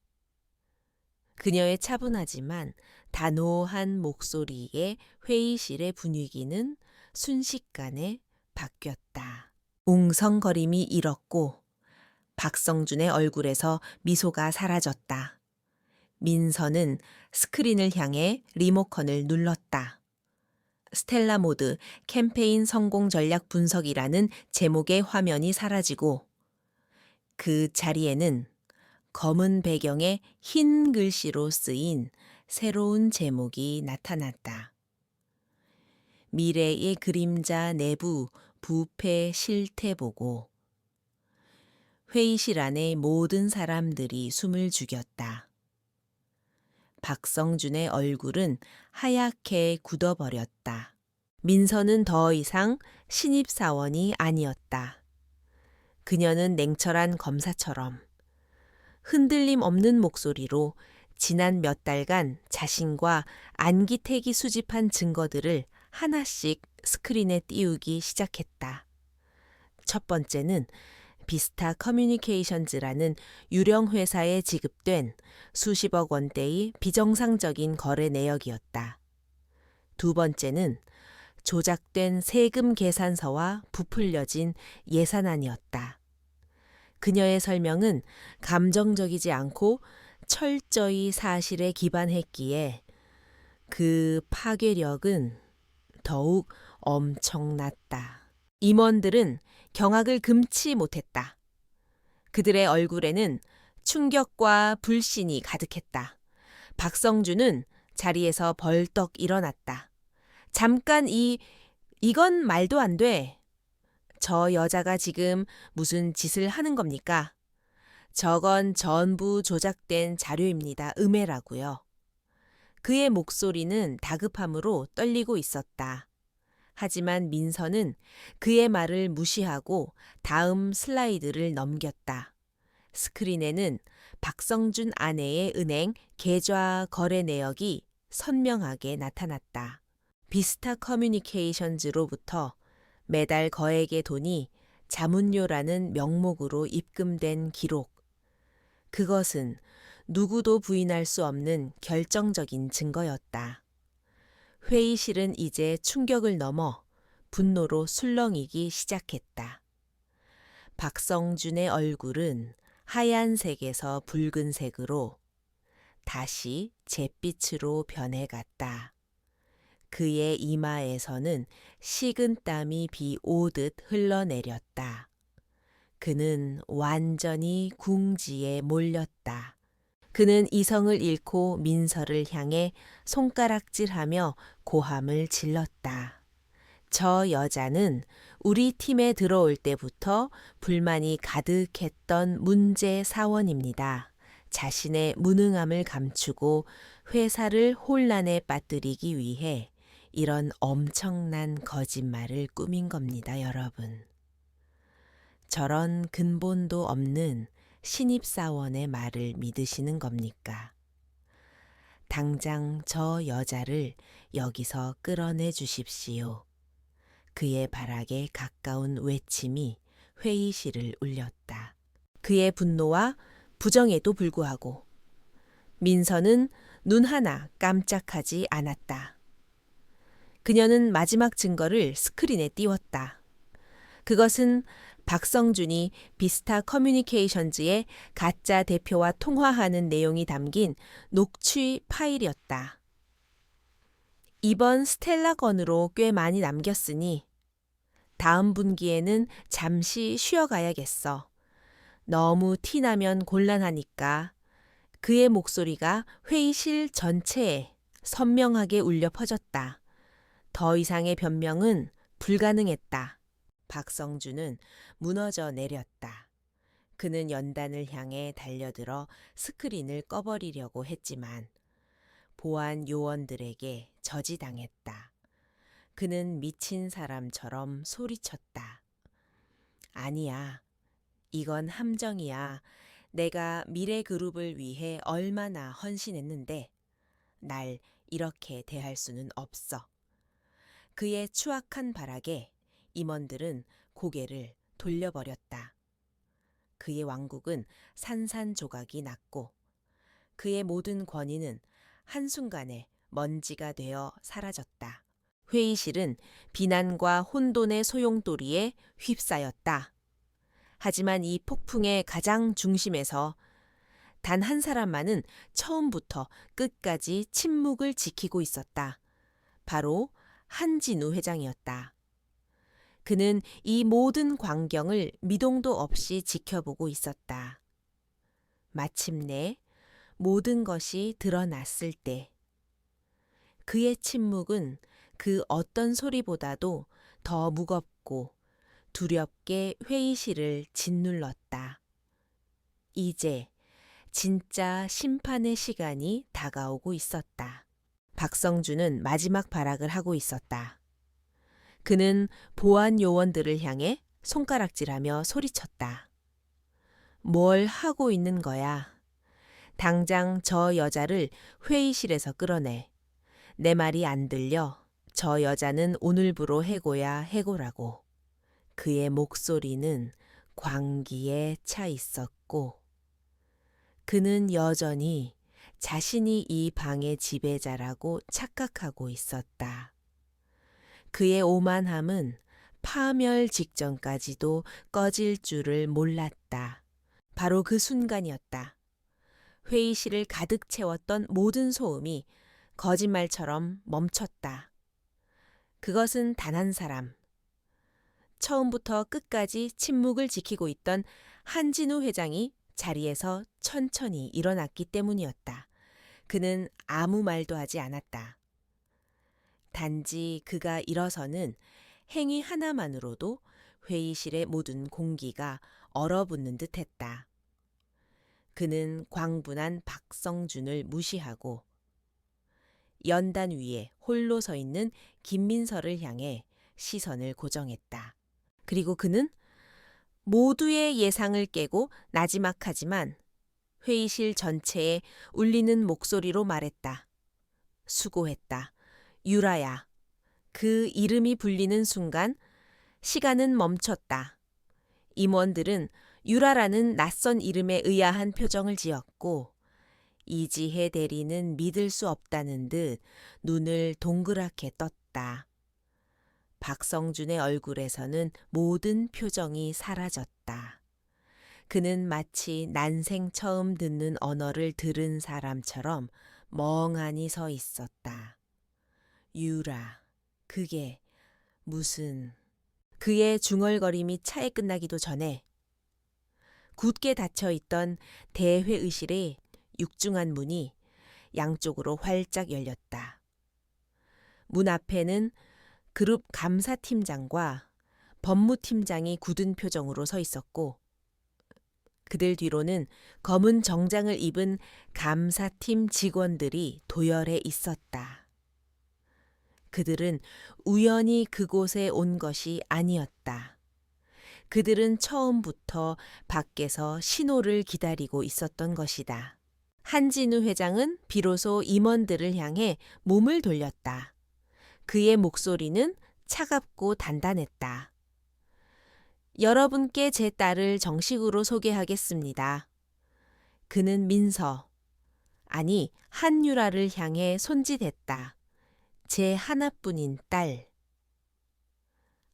그녀의 차분하지만 단호한 목소리에 회의실의 분위기는 순식간에 바뀌었다. 웅성거림이 일었고 박성준의 얼굴에서 미소가 사라졌다. 민서는 스크린을 향해 리모컨을 눌렀다. 스텔라 모드 캠페인 성공 전략 분석이라는 제목의 화면이 사라지고 그 자리에는 검은 배경에 흰 글씨로 쓰인 새로운 제목이 나타났다. 미래의 그림자 내부 부패 실태 보고. 회의실 안의 모든 사람들이 숨을 죽였다. 박성준의 얼굴은 하얗게 굳어버렸다. 민서는 더 이상 신입사원이 아니었다. 그녀는 냉철한 검사처럼 흔들림 없는 목소리로 지난 몇 달간 자신과 안기택이 수집한 증거들을 하나씩 스크린에 띄우기 시작했다. 첫 번째는 비스타 커뮤니케이션즈라는 유령 회사에 지급된 수십억 원대의 비정상적인 거래 내역이었다. 두 번째는 조작된 세금 계산서와 부풀려진 예산안이었다. 그녀의 설명은 감정적이지 않고 철저히 사실에 기반했기에 그 파괴력은 더욱 엄청났다. 임원들은 경악을 금치 못했다. 그들의 얼굴에는 충격과 불신이 가득했다. 박성준은 자리에서 벌떡 일어났다. 잠깐 이건 말도 안 돼. 저 여자가 지금 무슨 짓을 하는 겁니까? 저건 전부 조작된 자료입니다. 음해라고요. 그의 목소리는 다급함으로 떨리고 있었다. 하지만 민서는 그의 말을 무시하고 다음 슬라이드를 넘겼다. 스크린에는 박성준 아내의 은행 계좌 거래 내역이 선명하게 나타났다. 비스타 커뮤니케이션즈로부터 매달 거액의 돈이 자문료라는 명목으로 입금된 기록. 그것은 누구도 부인할 수 없는 결정적인 증거였다. 회의실은 이제 충격을 넘어 분노로 술렁이기 시작했다. 박성준의 얼굴은 하얀색에서 붉은색으로 다시 잿빛으로 변해갔다. 그의 이마에서는 식은땀이 비 오듯 흘러내렸다. 그는 완전히 궁지에 몰렸다. 그는 이성을 잃고 민서를 향해 손가락질하며 고함을 질렀다. 저 여자는 우리 팀에 들어올 때부터 불만이 가득했던 문제 사원입니다. 자신의 무능함을 감추고 회사를 혼란에 빠뜨리기 위해 이런 엄청난 거짓말을 꾸민 겁니다, 여러분. 저런 근본도 없는 신입사원의 말을 믿으시는 겁니까? 당장 저 여자를 여기서 끌어내 주십시오. 그의 발악에 가까운 외침이 회의실을 울렸다. 그의 분노와 부정에도 불구하고 민서는 눈 하나 깜짝하지 않았다. 그녀는 마지막 증거를 스크린에 띄웠다. 그것은 박성준이 비스타 커뮤니케이션즈의 가짜 대표와 통화하는 내용이 담긴 녹취 파일이었다. 이번 스텔라 건으로 꽤 많이 남겼으니 다음 분기에는 잠시 쉬어가야겠어. 너무 티나면 곤란하니까. 그의 목소리가 회의실 전체에 선명하게 울려 퍼졌다. 더 이상의 변명은 불가능했다. 박성준은 무너져 내렸다. 그는 연단을 향해 달려들어 스크린을 꺼버리려고 했지만 보안 요원들에게 저지당했다. 그는 미친 사람처럼 소리쳤다. 아니야. 이건 함정이야. 내가 미래그룹을 위해 얼마나 헌신했는데 날 이렇게 대할 수는 없어. 그의 추악한 발악에 임원들은 고개를 돌려버렸다. 그의 왕국은 산산조각이 났고 그의 모든 권위는 한순간에 먼지가 되어 사라졌다. 회의실은 비난과 혼돈의 소용돌이에 휩싸였다. 하지만 이 폭풍의 가장 중심에서 단 한 사람만은 처음부터 끝까지 침묵을 지키고 있었다. 바로 한진우 회장이었다. 그는 이 모든 광경을 미동도 없이 지켜보고 있었다. 마침내 모든 것이 드러났을 때 그의 침묵은 그 어떤 소리보다도 더 무겁고 두렵게 회의실을 짓눌렀다. 이제 진짜 심판의 시간이 다가오고 있었다. 박성준은 마지막 발악을 하고 있었다. 그는 보안 요원들을 향해 손가락질하며 소리쳤다. 뭘 하고 있는 거야? 당장 저 여자를 회의실에서 끌어내. 내 말이 안 들려? 저 여자는 오늘부로 해고야 해고라고. 그의 목소리는 광기에 차 있었고 그는 여전히 자신이 이 방의 지배자라고 착각하고 있었다. 그의 오만함은 파멸 직전까지도 꺼질 줄을 몰랐다. 바로 그 순간이었다. 회의실을 가득 채웠던 모든 소음이 거짓말처럼 멈췄다. 그것은 단 한 사람. 처음부터 끝까지 침묵을 지키고 있던 한진우 회장이 자리에서 천천히 일어났기 때문이었다. 그는 아무 말도 하지 않았다. 단지 그가 일어서는 행위 하나만으로도 회의실의 모든 공기가 얼어붙는 듯했다. 그는 광분한 박성준을 무시하고 연단 위에 홀로 서 있는 김민서를 향해 시선을 고정했다. 그리고 그는 모두의 예상을 깨고 나지막하지만 회의실 전체에 울리는 목소리로 말했다. 수고했다. 유라야. 그 이름이 불리는 순간 시간은 멈췄다. 임원들은 유라라는 낯선 이름에 의아한 표정을 지었고 이지혜 대리는 믿을 수 없다는 듯 눈을 동그랗게 떴다. 박성준의 얼굴에서는 모든 표정이 사라졌다. 그는 마치 난생 처음 듣는 언어를 들은 사람처럼 멍하니 서 있었다. 유라, 그게 무슨... 그의 중얼거림이 차에 끝나기도 전에 굳게 닫혀있던 대회의실의 육중한 문이 양쪽으로 활짝 열렸다. 문 앞에는 그룹 감사팀장과 법무팀장이 굳은 표정으로 서 있었고 그들 뒤로는 검은 정장을 입은 감사팀 직원들이 도열해 있었다. 그들은 우연히 그곳에 온 것이 아니었다. 그들은 처음부터 밖에서 신호를 기다리고 있었던 것이다. 한진우 회장은 비로소 임원들을 향해 몸을 돌렸다. 그의 목소리는 차갑고 단단했다. 여러분께 제 딸을 정식으로 소개하겠습니다. 그는 민서, 아니 한유라를 향해 손짓했다. 제 하나뿐인 딸,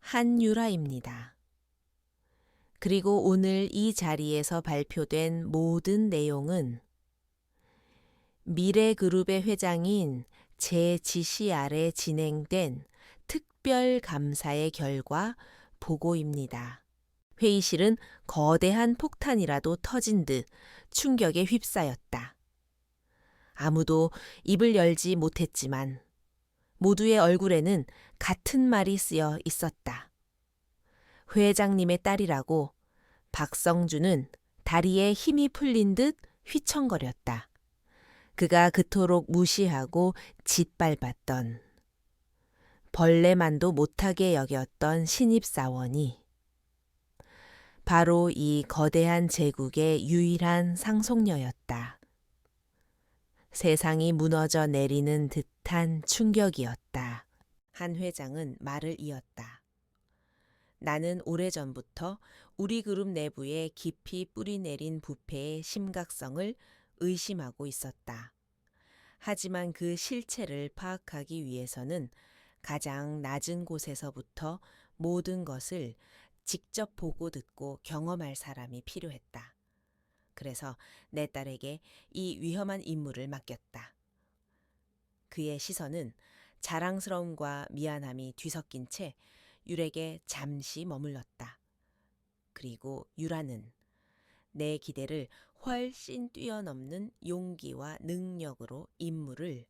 한유라입니다. 그리고 오늘 이 자리에서 발표된 모든 내용은 미래그룹의 회장인 제 지시 아래 진행된 특별 감사의 결과 보고입니다. 회의실은 거대한 폭탄이라도 터진 듯 충격에 휩싸였다. 아무도 입을 열지 못했지만 모두의 얼굴에는 같은 말이 쓰여 있었다. 회장님의 딸이라고 박성준은 다리에 힘이 풀린 듯 휘청거렸다. 그가 그토록 무시하고 짓밟았던 벌레만도 못하게 여겼던 신입사원이 바로 이 거대한 제국의 유일한 상속녀였다. 세상이 무너져 내리는 듯한 충격이었다. 한 회장은 말을 이었다. 나는 오래전부터 우리 그룹 내부에 깊이 뿌리내린 부패의 심각성을 의심하고 있었다. 하지만 그 실체를 파악하기 위해서는 가장 낮은 곳에서부터 모든 것을 직접 보고 듣고 경험할 사람이 필요했다. 그래서 내 딸에게 이 위험한 임무를 맡겼다. 그의 시선은 자랑스러움과 미안함이 뒤섞인 채 율에게 잠시 머물렀다. 그리고 유라는 내 기대를 훨씬 뛰어넘는 용기와 능력으로 임무를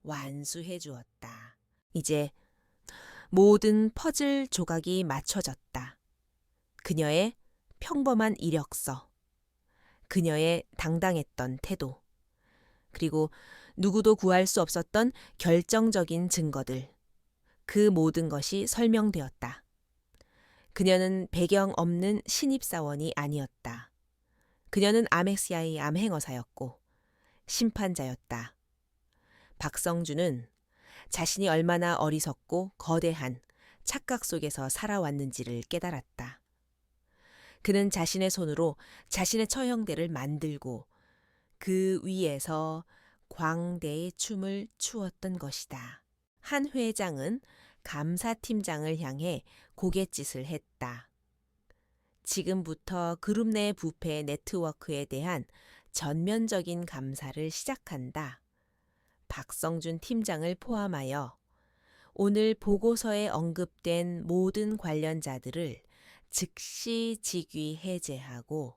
완수해 주었다. 이제 모든 퍼즐 조각이 맞춰졌다. 그녀의 평범한 이력서, 그녀의 당당했던 태도, 그리고 누구도 구할 수 없었던 결정적인 증거들, 그 모든 것이 설명되었다. 그녀는 배경 없는 신입사원이 아니었다. 그녀는 아멕시아의 암행어사였고 심판자였다. 박성준은 자신이 얼마나 어리석고 거대한 착각 속에서 살아왔는지를 깨달았다. 그는 자신의 손으로 자신의 처형대를 만들고 그 위에서 광대의 춤을 추었던 것이다. 한 회장은 감사팀장을 향해 고갯짓을 했다. 지금부터 그룹 내 부패 네트워크에 대한 전면적인 감사를 시작한다. 박성준 팀장을 포함하여 오늘 보고서에 언급된 모든 관련자들을 즉시 직위 해제하고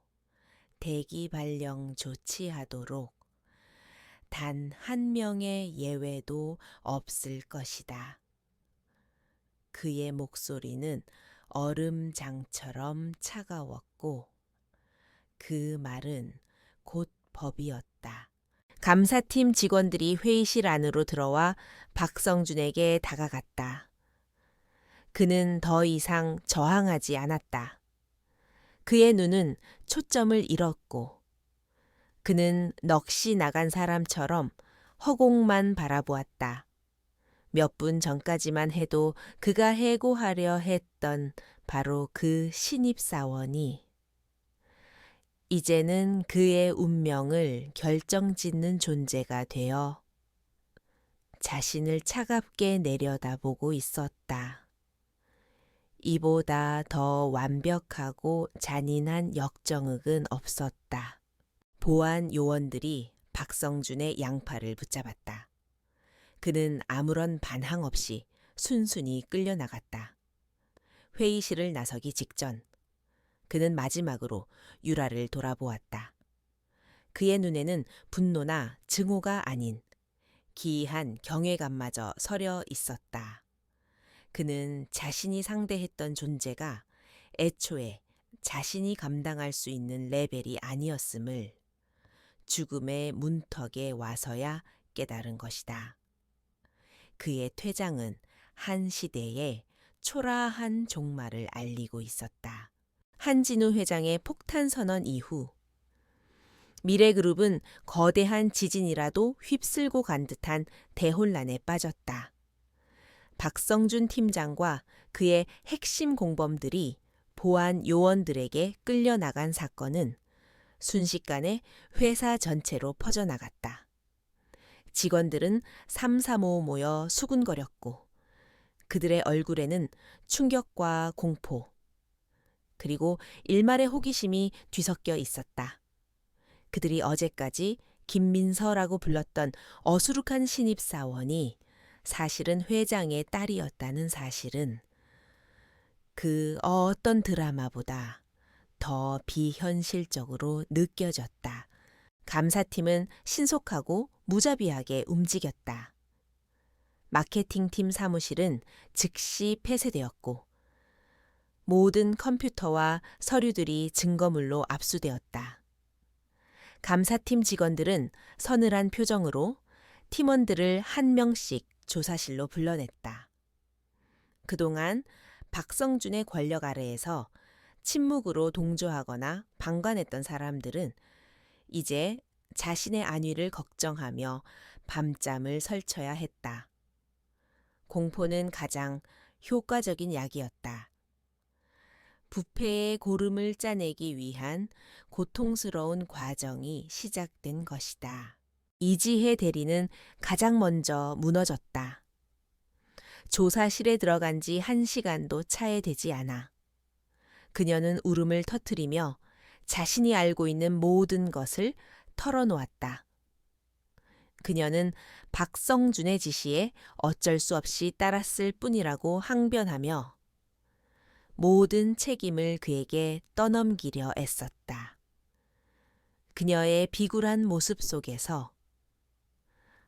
대기 발령 조치하도록 단 한 명의 예외도 없을 것이다. 그의 목소리는 얼음장처럼 차가웠고 그 말은 곧 법이었다. 감사팀 직원들이 회의실 안으로 들어와 박성준에게 다가갔다. 그는 더 이상 저항하지 않았다. 그의 눈은 초점을 잃었고 그는 넋이 나간 사람처럼 허공만 바라보았다. 몇 분 전까지만 해도 그가 해고하려 했던 바로 그 신입사원이 이제는 그의 운명을 결정짓는 존재가 되어 자신을 차갑게 내려다보고 있었다. 이보다 더 완벽하고 잔인한 역정흑은 없었다. 보안 요원들이 박성준의 양팔을 붙잡았다. 그는 아무런 반항 없이 순순히 끌려나갔다. 회의실을 나서기 직전 그는 마지막으로 유라를 돌아보았다. 그의 눈에는 분노나 증오가 아닌 기이한 경외감마저 서려 있었다. 그는 자신이 상대했던 존재가 애초에 자신이 감당할 수 있는 레벨이 아니었음을 죽음의 문턱에 와서야 깨달은 것이다. 그의 퇴장은 한 시대의 초라한 종말을 알리고 있었다. 한진우 회장의 폭탄 선언 이후 미래그룹은 거대한 지진이라도 휩쓸고 간 듯한 대혼란에 빠졌다. 박성준 팀장과 그의 핵심 공범들이 보안 요원들에게 끌려나간 사건은 순식간에 회사 전체로 퍼져나갔다. 직원들은 삼삼오오 모여 수군거렸고 그들의 얼굴에는 충격과 공포, 그리고 일말의 호기심이 뒤섞여 있었다. 그들이 어제까지 김민서라고 불렀던 어수룩한 신입사원이 사실은 회장의 딸이었다는 사실은 그 어떤 드라마보다 더 비현실적으로 느껴졌다. 감사팀은 신속하고 무자비하게 움직였다. 마케팅팀 사무실은 즉시 폐쇄되었고 모든 컴퓨터와 서류들이 증거물로 압수되었다. 감사팀 직원들은 서늘한 표정으로 팀원들을 한 명씩 조사실로 불러냈다. 그동안 박성준의 권력 아래에서 침묵으로 동조하거나 방관했던 사람들은 이제 자신의 안위를 걱정하며 밤잠을 설쳐야 했다. 공포는 가장 효과적인 약이었다. 부패의 고름을 짜내기 위한 고통스러운 과정이 시작된 것이다. 이지혜 대리는 가장 먼저 무너졌다. 조사실에 들어간 지 1시간도 차에 되지 않아. 그녀는 울음을 터뜨리며 자신이 알고 있는 모든 것을 털어놓았다. 그녀는 박성준의 지시에 어쩔 수 없이 따랐을 뿐이라고 항변하며 모든 책임을 그에게 떠넘기려 애썼다. 그녀의 비굴한 모습 속에서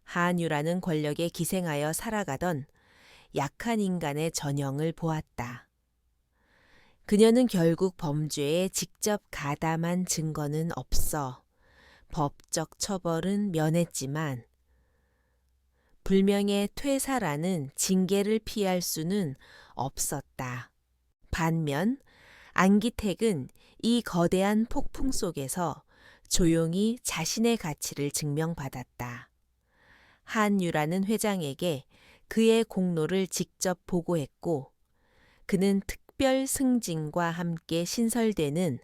한유라는 권력에 기생하여 살아가던 약한 인간의 전형을 보았다. 그녀는 결국 범죄에 직접 가담한 증거는 없어 법적 처벌은 면했지만 불명예 퇴사라는 징계를 피할 수는 없었다. 반면 안기택은 이 거대한 폭풍 속에서 조용히 자신의 가치를 증명받았다. 한유라는 회장에게 그의 공로를 직접 보고했고 그는 특별 승진과 함께 신설되는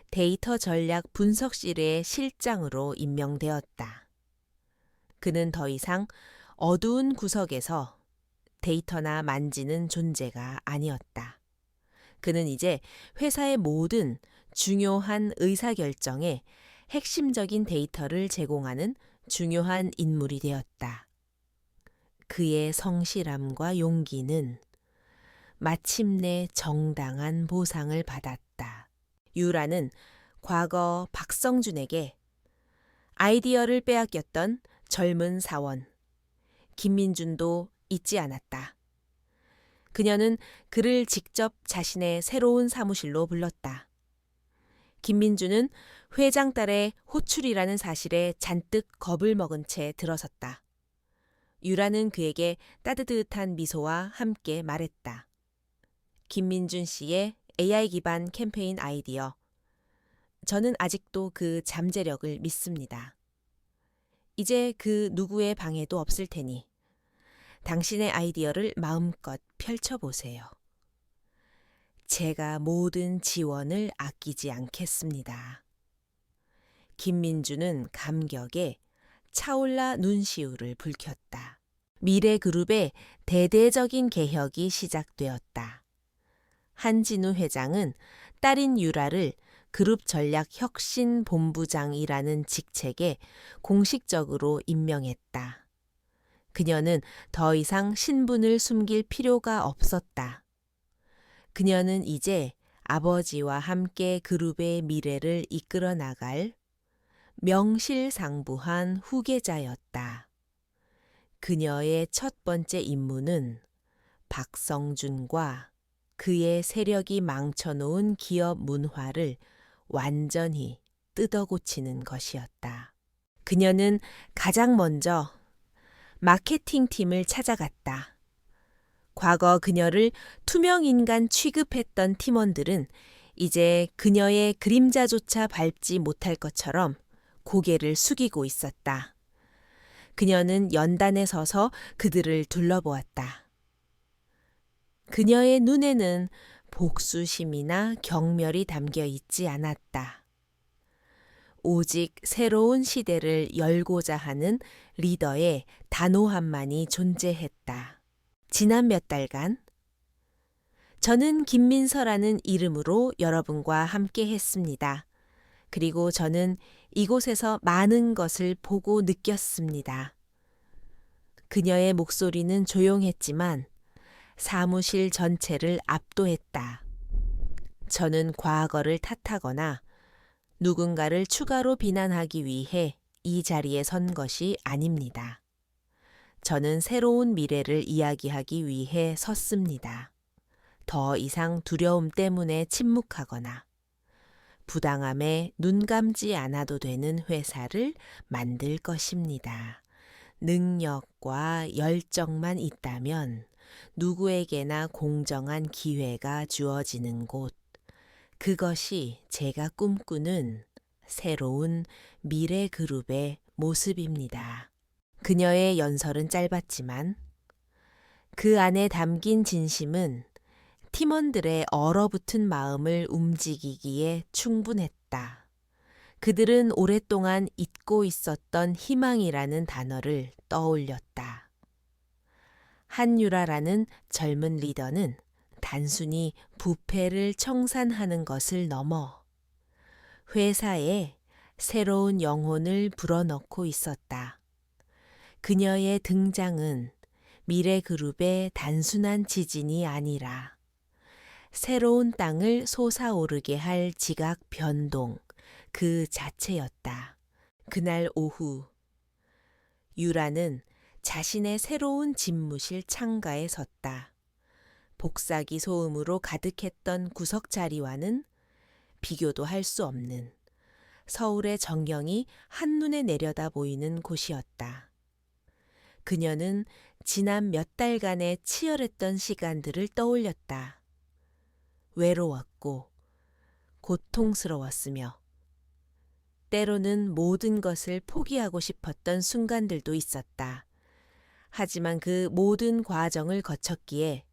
데이터 전략 분석실의 실장으로 임명되었다. 그는 더 이상 어두운 구석에서 데이터나 만지는 존재가 아니었다. 그는 이제 회사의 모든 중요한 의사결정에 핵심적인 데이터를 제공하는 중요한 인물이 되었다. 그의 성실함과 용기는 마침내 정당한 보상을 받았다. 유라는 과거 박성준에게 아이디어를 빼앗겼던 젊은 사원 김민준도 잊지 않았다. 그녀는 그를 직접 자신의 새로운 사무실로 불렀다. 김민준은 회장 딸의 호출이라는 사실에 잔뜩 겁을 먹은 채 들어섰다. 유라는 그에게 따뜻한 미소와 함께 말했다. 김민준 씨의 AI 기반 캠페인 아이디어. 저는 아직도 그 잠재력을 믿습니다. 이제 그 누구의 방해도 없을 테니 당신의 아이디어를 마음껏 펼쳐보세요. 제가 모든 지원을 아끼지 않겠습니다. 김민준은 감격에 차올라 눈시울을 붉혔다. 미래그룹의 대대적인 개혁이 시작되었다. 한진우 회장은 딸인 유라를 그룹 전략 혁신 본부장이라는 직책에 공식적으로 임명했다. 그녀는 더 이상 신분을 숨길 필요가 없었다. 그녀는 이제 아버지와 함께 그룹의 미래를 이끌어 나갈 명실상부한 후계자였다. 그녀의 첫 번째 임무는 박성준과 그의 세력이 망쳐놓은 기업 문화를 완전히 뜯어고치는 것이었다. 그녀는 가장 먼저 마케팅팀을 찾아갔다. 과거 그녀를 투명인간 취급했던 팀원들은 이제 그녀의 그림자조차 밟지 못할 것처럼 고개를 숙이고 있었다. 그녀는 연단에 서서 그들을 둘러보았다. 그녀의 눈에는 복수심이나 경멸이 담겨 있지 않았다. 오직 새로운 시대를 열고자 하는 리더의 단호함만이 존재했다. 지난 몇 달간 저는 김민서라는 이름으로 여러분과 함께 했습니다. 그리고 저는 이곳에서 많은 것을 보고 느꼈습니다. 그녀의 목소리는 조용했지만 사무실 전체를 압도했다. 저는 과거를 탓하거나 누군가를 추가로 비난하기 위해 이 자리에 선 것이 아닙니다. 저는 새로운 미래를 이야기하기 위해 섰습니다. 더 이상 두려움 때문에 침묵하거나 부당함에 눈 감지 않아도 되는 회사를 만들 것입니다. 능력과 열정만 있다면 누구에게나 공정한 기회가 주어지는 곳. 그것이 제가 꿈꾸는 새로운 미래 그룹의 모습입니다. 그녀의 연설은 짧았지만 그 안에 담긴 진심은 팀원들의 얼어붙은 마음을 움직이기에 충분했다. 그들은 오랫동안 잊고 있었던 희망이라는 단어를 떠올렸다. 한유라라는 젊은 리더는 단순히 부패를 청산하는 것을 넘어 회사에 새로운 영혼을 불어넣고 있었다. 그녀의 등장은 미래그룹의 단순한 지진이 아니라 새로운 땅을 솟아오르게 할 지각 변동 그 자체였다. 그날 오후 유라는 자신의 새로운 집무실 창가에 섰다. 복사기 소음으로 가득했던 구석 자리와는 비교도 할 수 없는 서울의 전경이 한눈에 내려다 보이는 곳이었다. 그녀는 지난 몇 달간의 치열했던 시간들을 떠올렸다. 외로웠고 고통스러웠으며 때로는 모든 것을 포기하고 싶었던 순간들도 있었다. 하지만 그 모든 과정을 거쳤기에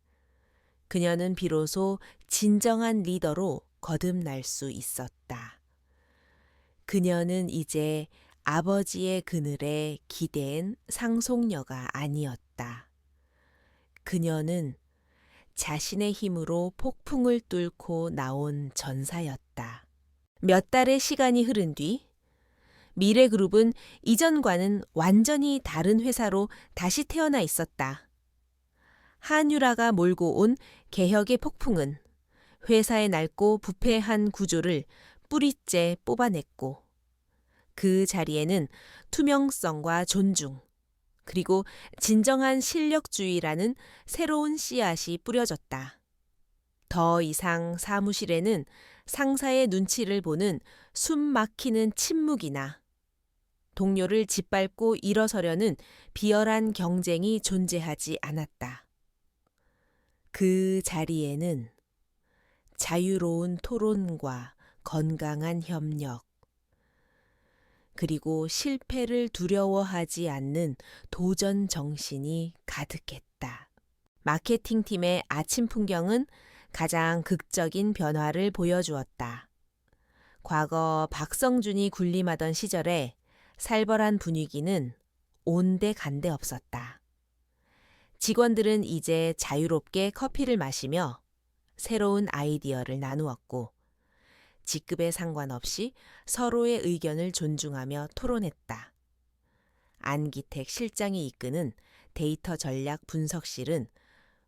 그녀는 비로소 진정한 리더로 거듭날 수 있었다. 그녀는 이제 아버지의 그늘에 기댄 상속녀가 아니었다. 그녀는 자신의 힘으로 폭풍을 뚫고 나온 전사였다. 몇 달의 시간이 흐른 뒤 미래그룹은 이전과는 완전히 다른 회사로 다시 태어나 있었다. 한유라가 몰고 온 개혁의 폭풍은 회사의 낡고 부패한 구조를 뿌리째 뽑아냈고 그 자리에는 투명성과 존중, 그리고 진정한 실력주의라는 새로운 씨앗이 뿌려졌다. 더 이상 사무실에는 상사의 눈치를 보는 숨 막히는 침묵이나 동료를 짓밟고 일어서려는 비열한 경쟁이 존재하지 않았다. 그 자리에는 자유로운 토론과 건강한 협력, 그리고 실패를 두려워하지 않는 도전 정신이 가득했다. 마케팅팀의 아침 풍경은 가장 극적인 변화를 보여주었다. 과거 박성준이 군림하던 시절에 살벌한 분위기는 온데간데 없었다. 직원들은 이제 자유롭게 커피를 마시며 새로운 아이디어를 나누었고 직급에 상관없이 서로의 의견을 존중하며 토론했다. 안기택 실장이 이끄는 데이터 전략 분석실은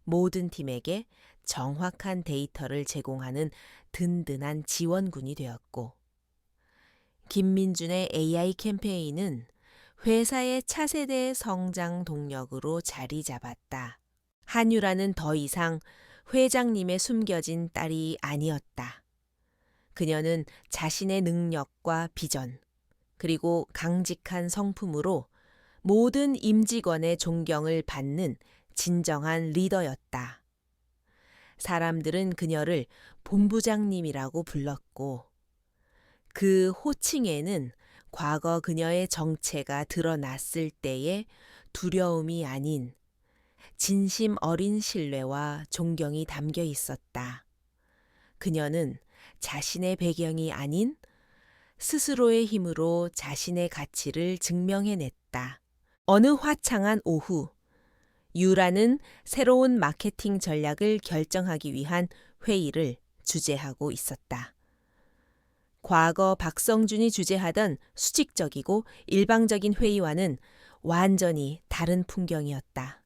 모든 팀에게 정확한 데이터를 제공하는 든든한 지원군이 되었고 김민준의 AI 캠페인은 회사의 차세대의 성장 동력으로 자리 잡았다. 한유라는 더 이상 회장님의 숨겨진 딸이 아니었다. 그녀는 자신의 능력과 비전, 그리고 강직한 성품으로 모든 임직원의 존경을 받는 진정한 리더였다. 사람들은 그녀를 본부장님이라고 불렀고 그 호칭에는 과거 그녀의 정체가 드러났을 때의 두려움이 아닌 진심 어린 신뢰와 존경이 담겨 있었다. 그녀는 자신의 배경이 아닌 스스로의 힘으로 자신의 가치를 증명해냈다. 어느 화창한 오후, 유라는 새로운 마케팅 전략을 결정하기 위한 회의를 주재하고 있었다. 과거 박성준이 주재하던 수직적이고 일방적인 회의와는 완전히 다른 풍경이었다.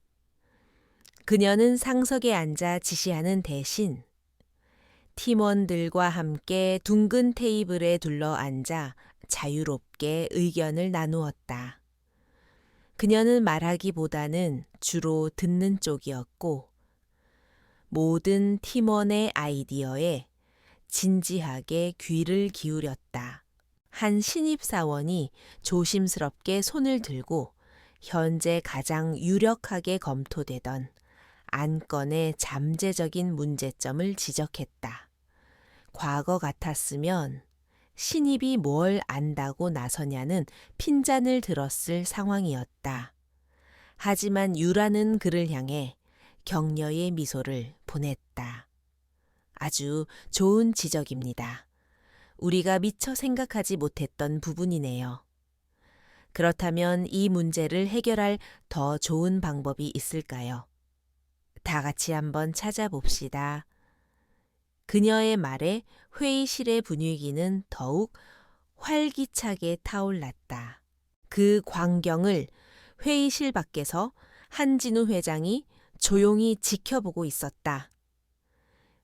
그녀는 상석에 앉아 지시하는 대신 팀원들과 함께 둥근 테이블에 둘러 앉아 자유롭게 의견을 나누었다. 그녀는 말하기보다는 주로 듣는 쪽이었고 모든 팀원의 아이디어에 진지하게 귀를 기울였다. 한 신입사원이 조심스럽게 손을 들고 현재 가장 유력하게 검토되던 안건의 잠재적인 문제점을 지적했다. 과거 같았으면 신입이 뭘 안다고 나서냐는 핀잔을 들었을 상황이었다. 하지만 유라는 그를 향해 격려의 미소를 보냈다. 아주 좋은 지적입니다. 우리가 미처 생각하지 못했던 부분이네요. 그렇다면 이 문제를 해결할 더 좋은 방법이 있을까요? 다 같이 한번 찾아봅시다. 그녀의 말에 회의실의 분위기는 더욱 활기차게 타올랐다. 그 광경을 회의실 밖에서 한진우 회장이 조용히 지켜보고 있었다.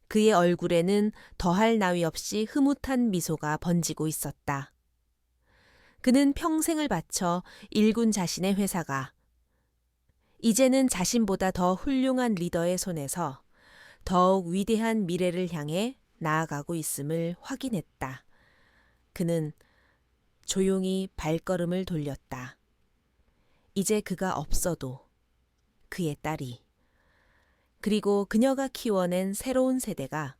그의 얼굴에는 더할 나위 없이 흐뭇한 미소가 번지고 있었다. 그는 평생을 바쳐 일군 자신의 회사가 이제는 자신보다 더 훌륭한 리더의 손에서 더욱 위대한 미래를 향해 나아가고 있음을 확인했다. 그는 조용히 발걸음을 돌렸다. 이제 그가 없어도 그의 딸이 그리고 그녀가 키워낸 새로운 세대가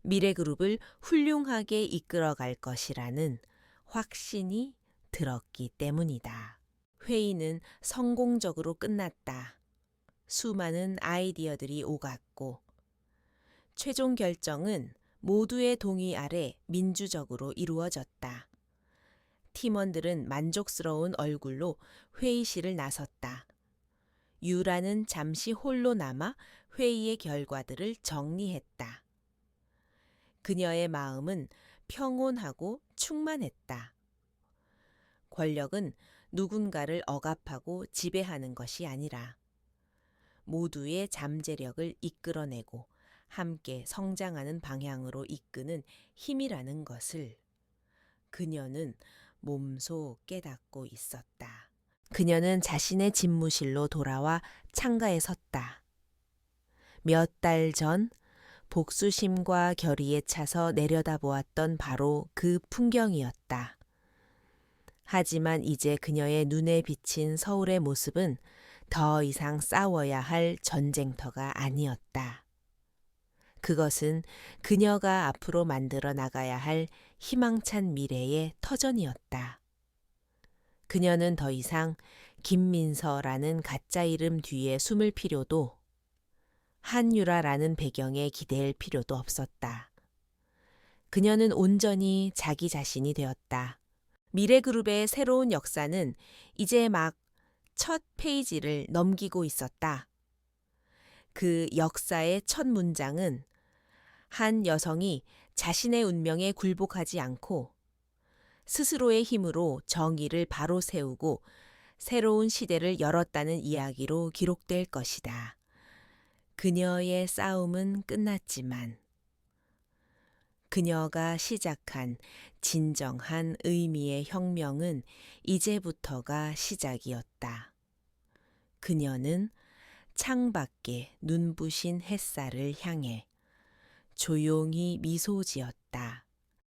미래그룹을 훌륭하게 이끌어갈 것이라는 확신이 들었기 때문이다. 회의는 성공적으로 끝났다. 수많은 아이디어들이 오갔고 최종 결정은 모두의 동의 아래 민주적으로 이루어졌다. 팀원들은 만족스러운 얼굴로 회의실을 나섰다. 유라는 잠시 홀로 남아 회의의 결과들을 정리했다. 그녀의 마음은 평온하고 충만했다. 권력은 누군가를 억압하고 지배하는 것이 아니라 모두의 잠재력을 이끌어내고 함께 성장하는 방향으로 이끄는 힘이라는 것을 그녀는 몸소 깨닫고 있었다. 그녀는 자신의 집무실로 돌아와 창가에 섰다. 몇 달 전 복수심과 결의에 차서 내려다보았던 바로 그 풍경이었다. 하지만 이제 그녀의 눈에 비친 서울의 모습은 더 이상 싸워야 할 전쟁터가 아니었다. 그것은 그녀가 앞으로 만들어 나가야 할 희망찬 미래의 터전이었다. 그녀는 더 이상 김민서라는 가짜 이름 뒤에 숨을 필요도 한유라라는 배경에 기댈 필요도 없었다. 그녀는 온전히 자기 자신이 되었다. 미래그룹의 새로운 역사는 이제 막 첫 페이지를 넘기고 있었다. 그 역사의 첫 문장은 한 여성이 자신의 운명에 굴복하지 않고 스스로의 힘으로 정의를 바로 세우고 새로운 시대를 열었다는 이야기로 기록될 것이다. 그녀의 싸움은 끝났지만 그녀가 시작한 진정한 의미의 혁명은 이제부터가 시작이었다. 그녀는 창밖에 눈부신 햇살을 향해 조용히 미소 지었다.